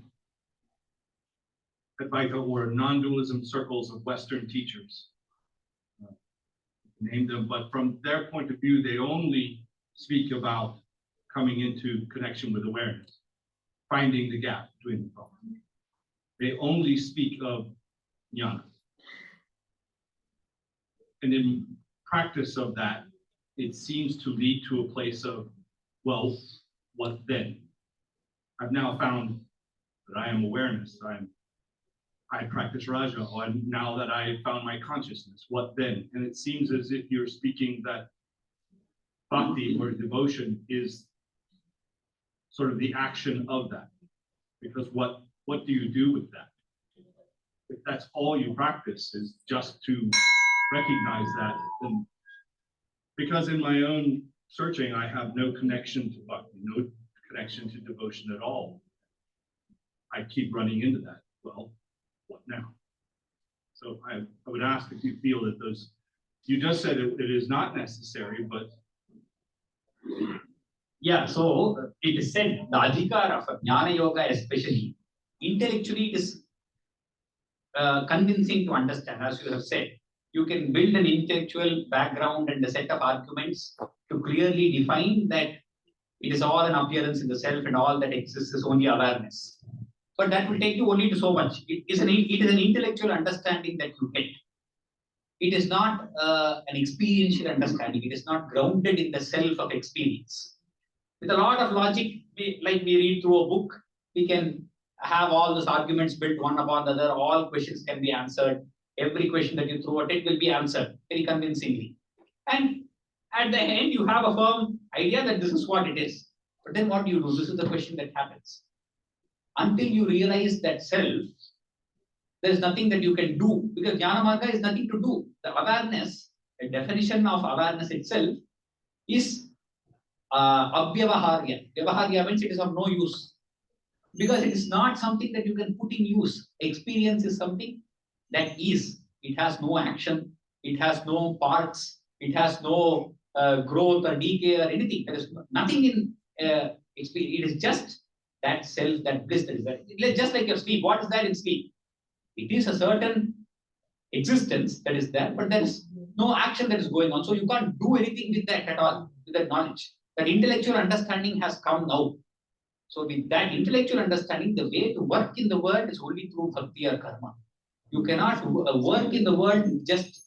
Advaita or non-dualism circles of Western teachers, name them, but from their point of view, they only speak about coming into connection with awareness, finding the gap between the thoughts. They only speak of jnana. And in practice of that, it seems to lead to a place of, well, what then? I've now found that I am awareness. I practice Raja, or now that I found my consciousness, what then? And it seems as if you're speaking that bhakti or devotion is sort of the action of that. Because what do you do with that? If that's all you practice is just to recognize that, then because in my own searching, I have no connection to bhakti, no connection to devotion at all. I keep running into that. Well, what now? So I would ask if you feel that those, you just said it is not necessary, but. Yeah, so it is said the adhikar of Jnana Yoga, especially intellectually, it is convincing to understand, as you have said. You can build an intellectual background and a set of arguments to clearly define that it is all an appearance in the self and all that exists is only awareness. But that will take you only to so much. It is an intellectual understanding that you get. It is not an experiential understanding. It is not grounded in the self of experience. With a lot of logic, like we read through a book, we can have all those arguments built one upon the other. All questions can be answered. Every question that you throw at it will be answered very convincingly. And at the end, you have a firm idea that this is what it is. But then what do you do? This is the question that happens. Until you realize that self, there's nothing that you can do, because Jnana Marga is nothing to do. The awareness, the definition of awareness itself is abhyavaharya. Vyavaharya means it is of no use, because it is not something that you can put in use. Experience is something that is. It has no action. It has no parts. It has no growth or decay or anything. There is nothing in experience. It is just that self, that bliss that is there. Just like your sleep. What is there in sleep? It is a certain existence that is there, but there is no action that is going on. So you can't do anything with that at all, with that knowledge. That intellectual understanding has come now. So with that intellectual understanding, the way to work in the world is only through bhakti or karma. You cannot work in the world with just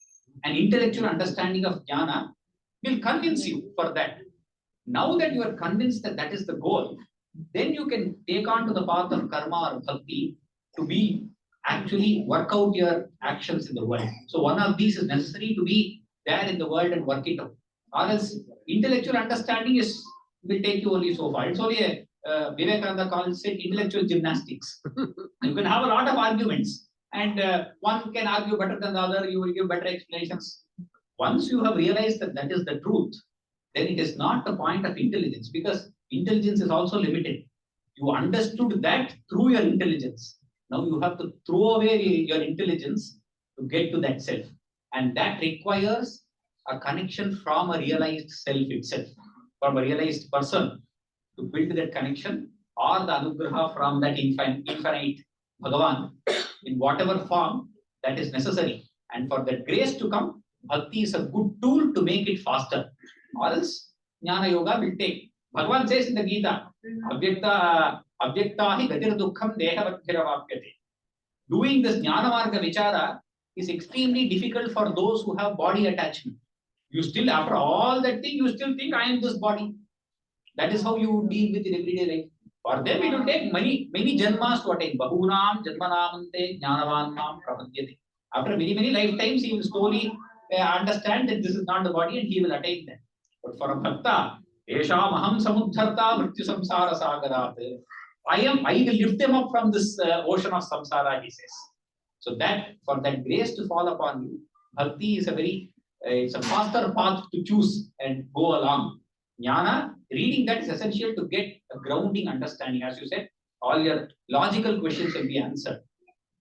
an intellectual understanding of jnana will convince you for that. Now that you are convinced that that is the goal, then you can take on to the path of karma or bhakti to be actually work out your actions in the world. So one of these is necessary to be there in the world and work it out. Or else intellectual understanding is will take you only so far. It's only a Vivekananda calls it intellectual gymnastics. You can have a lot of arguments, and one can argue better than the other. You will give better explanations. Once you have realized that that is the truth, then it is not the point of intelligence, because intelligence is also limited. You understood that through your intelligence. Now you have to throw away your intelligence to get to that self. And that requires a connection from a realized self itself, from a realized person to build that connection, or the anugraha from that infinite Bhagavan in whatever form that is necessary. And for that grace to come, bhakti is a good tool to make it faster. Or else Jnana Yoga will take. Bhagavan says in the Gita, Avyakta hi gatir dukkham dehavadhiravapyate. Doing this Jnana Marga Vichara is extremely difficult for those who have body attachment. You still, after all that thing, you still think I am this body. That is how you deal with in everyday life. For them, it will take many janmas to attain. Bahunam janmanamante jnanavanam prapadyate. After many lifetimes, he will slowly understand that this is not the body and he will attain that. But for a bhakta, Esham aham samudharta mrityu samsara sagarat. I will lift them up from this ocean of samsara, he says. So that for that grace to fall upon you, bhakti is it's a faster path to choose and go along. Jnana, reading that is essential to get a grounding understanding. As you said, all your logical questions will be answered.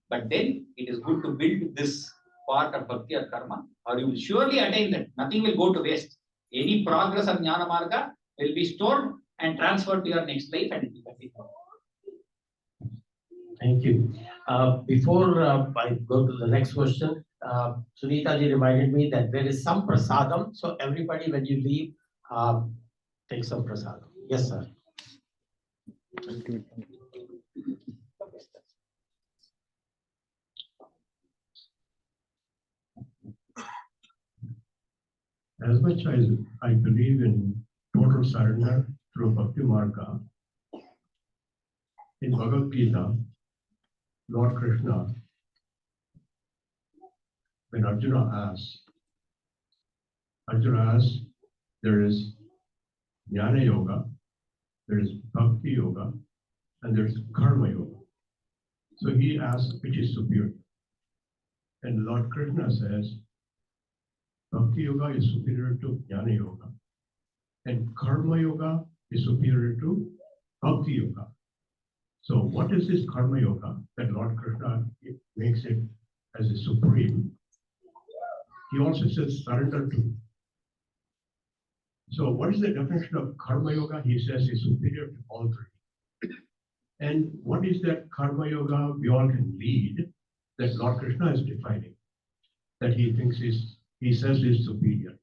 But then it is good to build this part of bhakti or karma, or you will surely attain that. Nothing will go to waste. Any progress of Jnana Marga will be stored and transferred to your next life and it will continue. Thank you. Before I go to the next question, Sunita ji reminded me that there is some prasadam. So everybody, when you leave, take some prasadam. Yes, sir. As much as I believe in total surrender through Bhakti Marga, in Bhagavad Gita, Lord Krishna, when Arjuna asks, there is Jnana Yoga, there is Bhakti Yoga, and there is Karma Yoga. So he asks, which is superior? And Lord Krishna says, Bhakti Yoga is superior to Jnana Yoga, and Karma Yoga is superior to Bhakti Yoga. So what is this Karma Yoga that Lord Krishna makes it as a supreme? He also says surrender to. So what is the definition of Karma Yoga? He says is superior to all three. And what is that Karma Yoga we all can lead that Lord Krishna is defining, that he says is superior?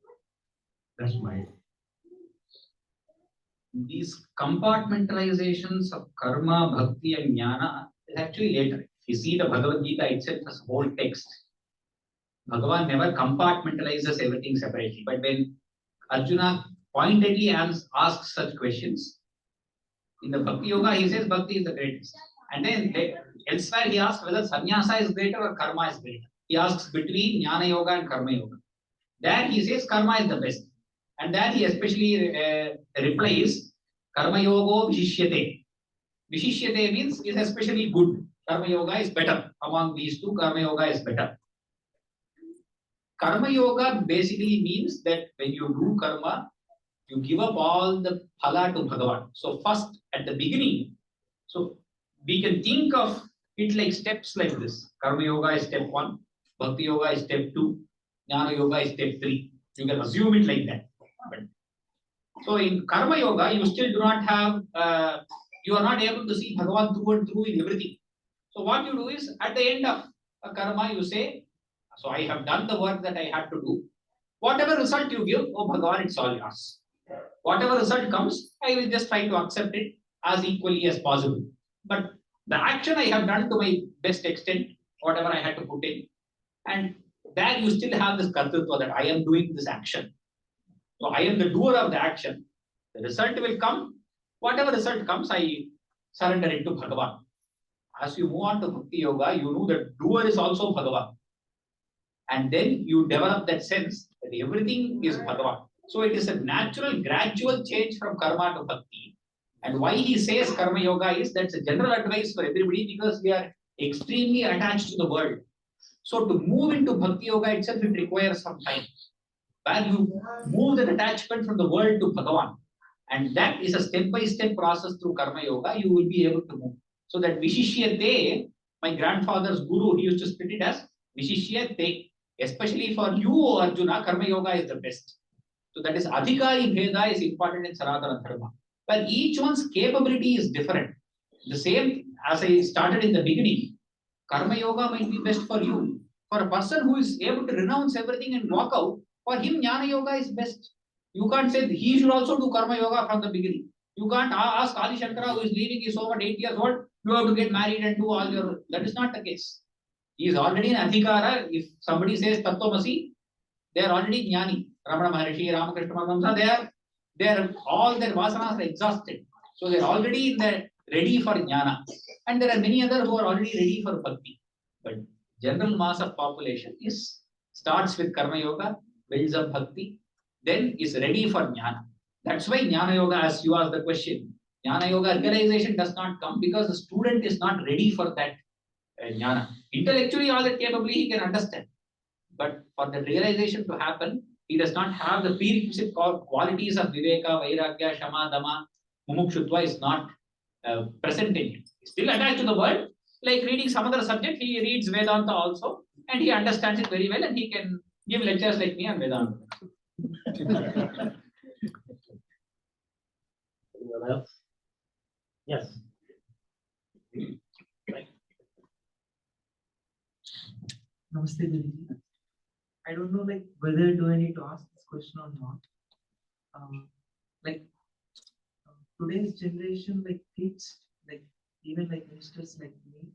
That's my. These compartmentalizations of karma, bhakti, and jnana is actually later. If you see the Bhagavad Gita itself as a whole text, Bhagavan never compartmentalizes everything separately. But when Arjuna pointedly asks such questions, in the Bhakti Yoga, he says Bhakti is the greatest. And then elsewhere, he asks whether sannyasa is greater or karma is greater. He asks between jnana yoga and karma yoga. There he says karma is the best. And there he especially replies, karma yoga vishishyate. Vishishyate means is especially good. Karma yoga is better. Among these two, karma yoga is better. Karma yoga basically means that when you do karma, you give up all the phala to Bhagavan. So first, at the beginning, so we can think of it like steps like this. Karma yoga is step 1, bhakti yoga is step 2, jnana yoga is step 3. You can assume it like that. But, so in karma yoga, you still do not have, you are not able to see Bhagavan through and through in everything. So what you do is, at the end of a karma, you say, so I have done the work that I had to do. Whatever result you give, oh Bhagavan, it's all yours. Whatever result comes, I will just try to accept it as equally as possible. But the action I have done to my best extent, whatever I had to put in, and there you still have this kartritva that I am doing this action. So I am the doer of the action. The result will come. Whatever result comes, I surrender it to Bhagavan. As you move on to Bhakti Yoga, you know that doer is also Bhagavan. And then you develop that sense that everything is Bhagavan. So it is a natural, gradual change from karma to bhakti. And why he says karma yoga is that's a general advice for everybody because we are extremely attached to the world. So to move into bhakti yoga itself, it requires some time. Where you move the attachment from the world to Bhagavan. And that is a step-by-step process through karma yoga, you will be able to move. So that Vishishyate, my grandfather's guru, he used to split it as Vishishyate. Especially for you, Arjuna, karma yoga is the best. So that is Adhikari Bheda is important in Sanatana Dharma. But each one's capability is different. The same as I started in the beginning, karma yoga might be best for you. For a person who is able to renounce everything and walk out, for him jnana yoga is best. You can't say he should also do karma yoga from the beginning. You can't ask Adi Shankara who is leaving his home at 8 years old, you have to get married and do all your. That is not the case. He is already in Adhikara. If somebody says Tattvamasi, they are already Jnani. Ramana Maharishi, Ramakrishna Paramahamsa, they are all their vasanas are exhausted. So they are already in the ready for Jnana. And there are many others who are already ready for Bhakti. But general mass of population starts with Karma Yoga, builds up Bhakti, then is ready for Jnana. That's why Jnana Yoga, as you asked the question, Jnana Yoga realization does not come because the student is not ready for that Jnana. Intellectually, all that capably he can understand. But for the realization to happen, he does not have the prerequisite qualities of Viveka, Vairagya, Shama, Dama, Mumukshutva is not present in him. He's still attached to the world. Like reading some other subject, he reads Vedanta also, and he understands it very well, and he can give lectures like me on Vedanta. Anyone else? Yes. Namaste, Guruji. I don't know, like, whether do I need to ask this question or not. Like, today's generation, like kids, like even like youngsters like me,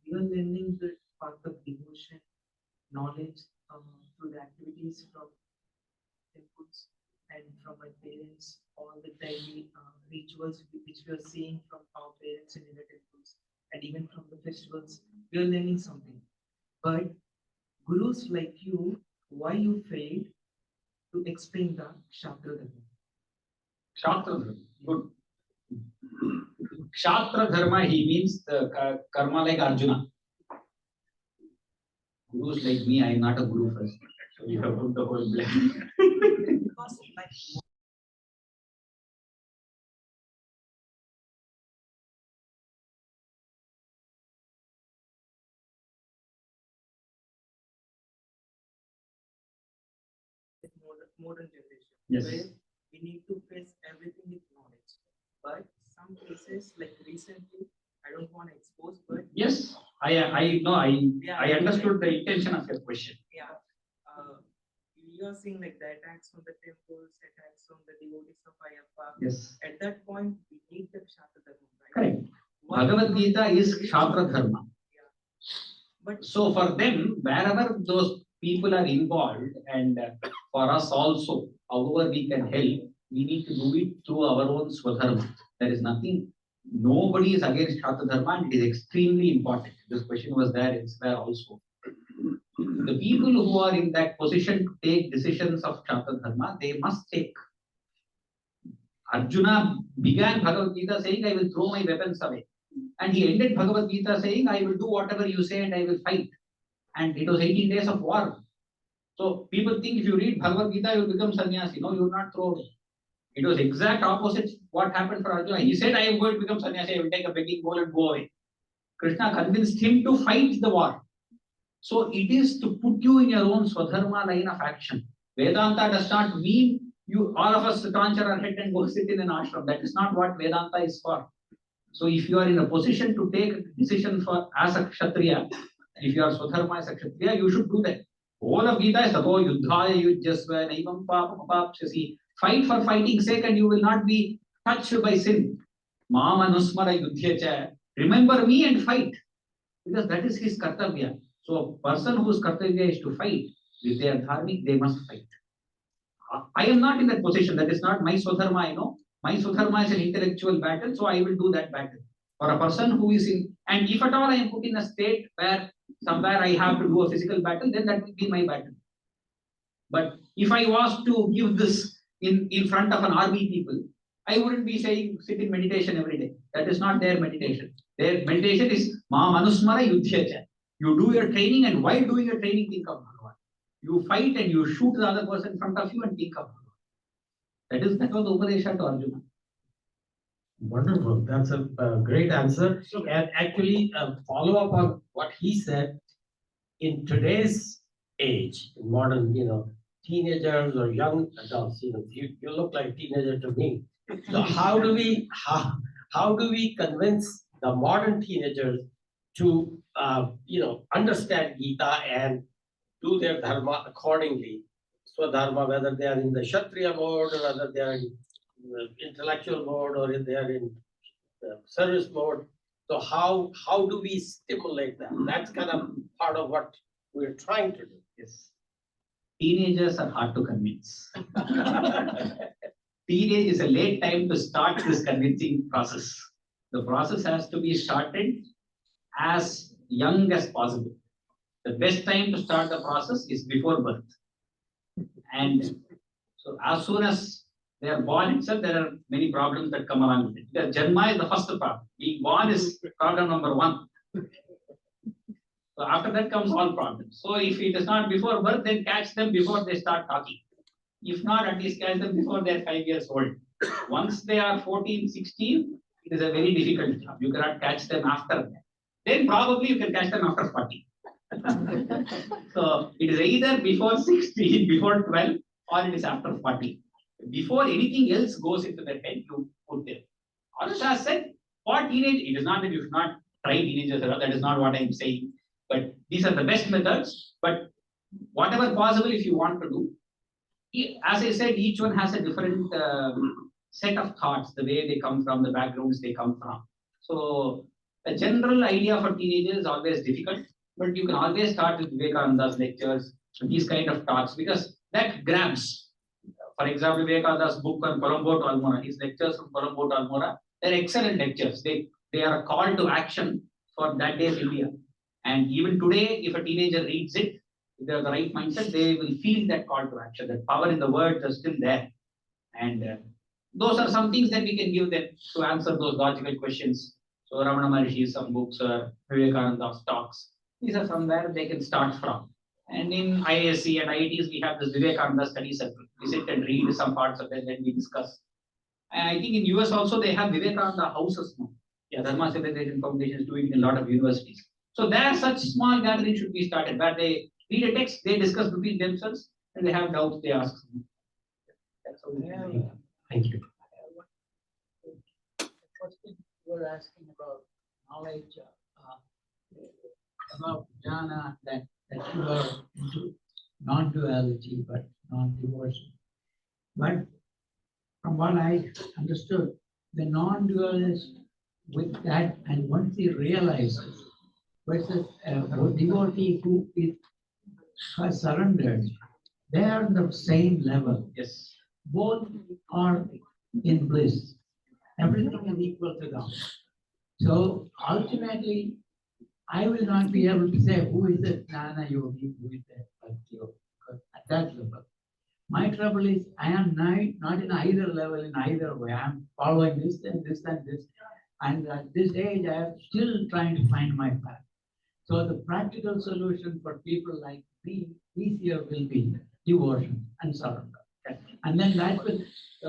we are learning the path of devotion, knowledge through the activities from temples and from my parents, all the daily rituals which we are seeing from our parents in the temples, and even from the festivals, we are learning something. But gurus like you, why you failed to explain the Shastra Dharma? Shastra Dharma, good. Shastra Dharma, he means the karma like Arjuna. Gurus like me, I am not a guru first. So you have put the whole blame. Modern generation, Yes. where we need to face everything with knowledge. But some cases, like recently, I don't want to expose, but Yes, I know, I understood the intention of your question. yeah, you are seeing like the attacks on the temples, attacks on the devotees of Ayappa. Yes. At that point, we need the Shastra Dharma, right? Correct. Bhagavad Gita is Shastra Dharma. Yeah. But So for them, wherever those people are involved, and for us also, however we can help, we need to do it through our own Swadharma. There is nothing, nobody is against Shastra Dharma, and it is extremely important. This question was there elsewhere also. The people who are in that position to take decisions of Shastra Dharma, they must take. Arjuna began Bhagavad Gita saying, I will throw my weapons away. And he ended Bhagavad Gita saying, I will do whatever you say and I will fight. And it was 18 days of war. So people think if you read Bhagavad Gita, you will become sannyasi. No, you will not throw away. It was exact opposite what happened for Arjuna. He said, I am going to become sannyasi, I will take a begging bowl and go away. Krishna convinced him to fight the war. So it is to put you in your own Swadharma line of action. Vedanta does not mean you all of us taunch our head and go sit in an ashram. That is not what Vedanta is for. So if you are in a position to take a decision for as a Kshatriya, if you are Swadharma as a Kshatriya, you should do that. All of Gita is Tato Yuddhaya Yujjasva Naivam Papam Apapsyasi. Fight for fighting's sake and you will not be touched by sin. Mama Nusmara Yudhyacha. Remember me and fight. Because that is his Kartavya. So a person whose Kartavya is to fight, if they are dharmic, they must fight. I am not in that position. That is not my Swadharma, I know. My Swadharma is an intellectual battle, so I will do that battle. For a person who is in, and if at all I am put in a state where somewhere I have to do a physical battle, then that will be my battle. But if I was to give this in front of an army people, I wouldn't be saying sit in meditation every day. That is not their meditation. Their meditation is Ma Manusmara Yudhyacha. You do your training, and while doing your training, think of Bhagavan. You fight and you shoot the other person in front of you and think of Bhagavan. That was the Upadesha to Arjuna. Wonderful. That's a great answer. And actually, follow up on what he said. In today's age, in modern, teenagers or young adults, you look like a teenager to me. So how do we convince the modern teenagers to understand Gita and do their dharma accordingly? So dharma, whether they are in the Kshatriya mode or whether they are in the intellectual mode or if they are in the service mode. So how do we stimulate them? That's kind of part of what we're trying to do. Yes. Teenagers are hard to convince. Teenage is a late time to start this convincing process. The process has to be started as young as possible. The best time to start the process is before birth. And so as soon as they are born itself, there are many problems that come along with it. Because Janma is the first problem. Being born is problem number one. So after that comes all problems. So if it is not before birth, then catch them before they start talking. If not, at least catch them before they are 5 years old. Once they are 14, 16, it is a very difficult job. You cannot catch them after that. Then probably you can catch them after 40. So it is either before 16, before 12, or it is after 40. Before anything else goes into their head, you put them. Also said, for teenage, it is not that you should not try teenagers, that is not what I am saying. But these are the best methods. But whatever possible, if you want to do, as I said, each one has a different set of thoughts, the way they come from, the backgrounds they come from. So a general idea for teenagers is always difficult, but you can always start with Vivekananda's lectures, these kind of talks, because that grabs. For example, Vivekananda's book on Colombo to Almora, his lectures from Colombo to Almora, they're excellent lectures. They are a call to action for that day's India. And even today, if a teenager reads it, if they have the right mindset, they will feel that call to action. That power in the words are still there. And those are some things that we can give them to answer those logical questions. So Ramana Maharishi's some books or Vivekananda's talks. These are somewhere they can start from. And in IISc and IITs, we have this Vivekananda study circle. We sit and read some parts of it, then we discuss. And I think in US also they have Vivekananda houses now. Yeah, Dharma Civilization Foundation is doing it in a lot of universities. So there such small gatherings should be started where they read a text, they discuss between themselves, and they have doubts, they ask. That's how Thank you. The question you were asking about knowledge, about jhana, that you are into non-duality but non-devotion. But from what I understood, the non-dualist with that, and once he realizes, versus a devotee who has surrendered, they are on the same level. Yes. Both are in bliss. Everything is equal to them. So ultimately, I will not be able to say who is the Jnana Yogi, who is the Bhakti Yogi, because at that level. My trouble is I am not in either level in either way. I am following this and this and this. And at this age, I am still trying to find my path. So the practical solution for people like me easier will be devotion and surrender. And then that will,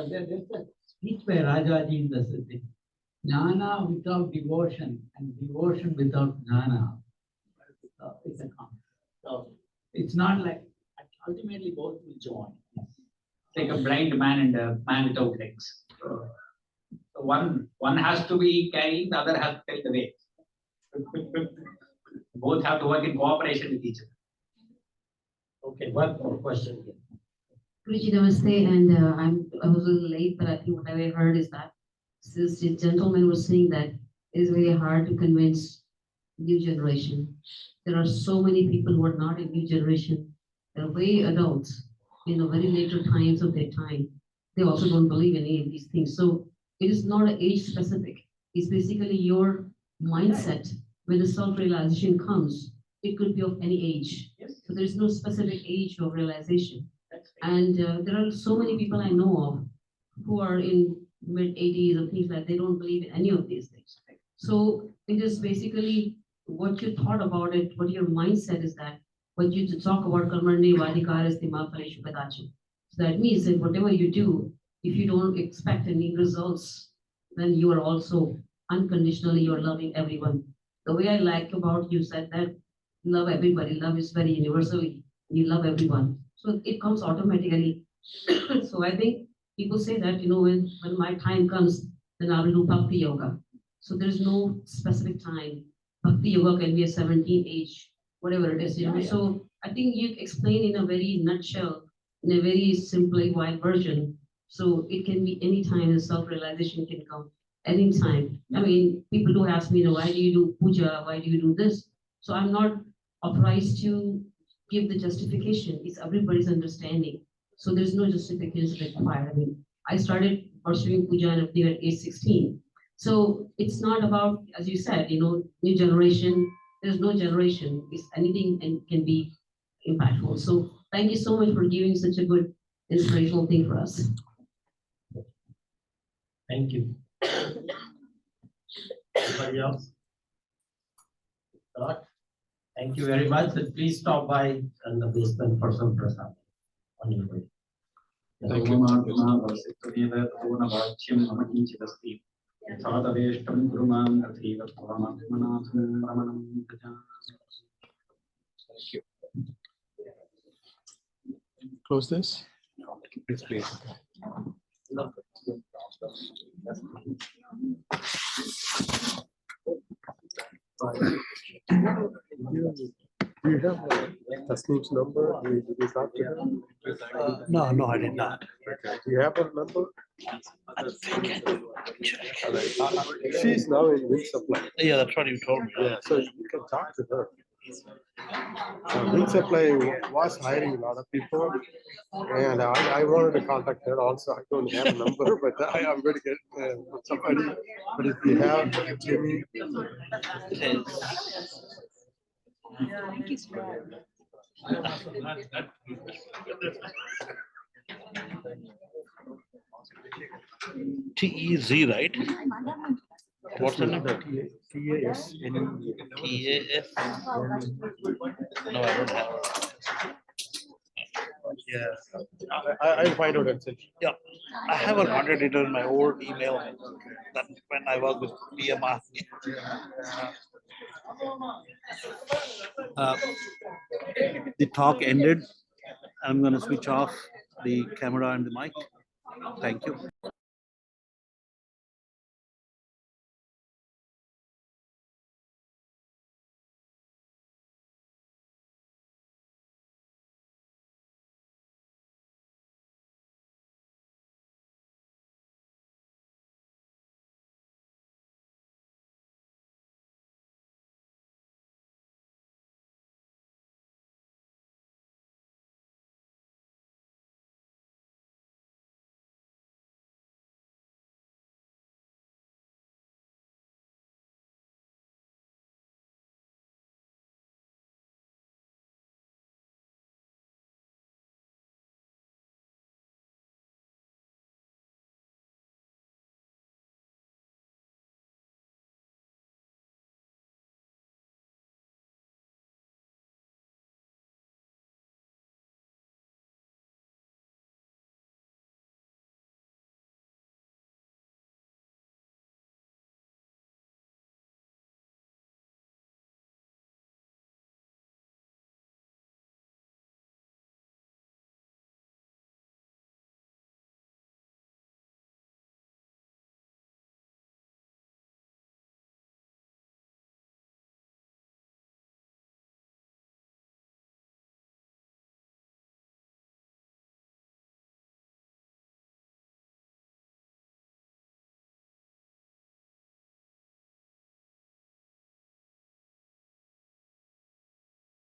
there's a speech by Rajaji in the city. Jnana without devotion and devotion without jnana. It's a conflict. So it's not like, ultimately both will join. It's like a blind man and a man without legs. So one has to be carrying, the other has to carry the weight. Both have to work in cooperation with each other. Okay, one more question here. Guruji, namaste, and I was a little late, but I think what I heard is that since the gentleman was saying that it is very hard to convince new generation. There are so many people who are not in new generation. They're way adults. very later times of their time, they also don't believe in any of these things. So it is not age specific. It's basically your mindset. When the self-realization comes, it could be of any age. So there is no specific age of realization. And there are so many people I know of who are in mid 80s or things like that. They don't believe in any of these things. So it is basically what you thought about it, what your mindset is that. What you to talk about karmani vadikaras timapaleshu kadachin. So that means that whatever you do, if you don't expect any results, then you are also unconditionally you're loving everyone. The way I like about you said that love everybody, love is very universally, you love everyone. So it comes automatically. So I think people say that, when my time comes, then I will do bhakti yoga. So there's no specific time. Bhakti yoga can be a 17 age, whatever it is, So I think you explain in a very nutshell, in a very simplified version. So it can be any time the self-realization can come anytime. I mean, people do ask me, why do you do puja? Why do you do this? So I'm not authorized to give the justification. It's everybody's understanding. So there's no justification required. I mean, I started pursuing puja and everything at age 16. So it's not about, as you said, new generation. There's no generation. It's anything and can be impactful. So thank you so much for giving such a good inspirational thing for us. Thank you. Anybody else? Not? Thank you very much. And please stop by in the basement for some prasad on your way. Thank you. Close this. Please, please. Do you have Tasneem's number? Did you talk to her? No, I did not. Okay. Do you have her number? She's now in Wind Supply. Yeah, that's what you told me. Yeah, so you can talk to her. Wind Supply was hiring a lot of people, and I wanted to contact her also. I don't have a number, but I am going to get somebody. But if you have Jimmy, TEZ, right? What's the name? TAS. TAS? No, I don't have. Yeah. I'll find out and send you. Yeah, I have a contact detail in my old email that when I was with PMR. The talk ended. I'm going to switch off the camera and the mic. Thank you.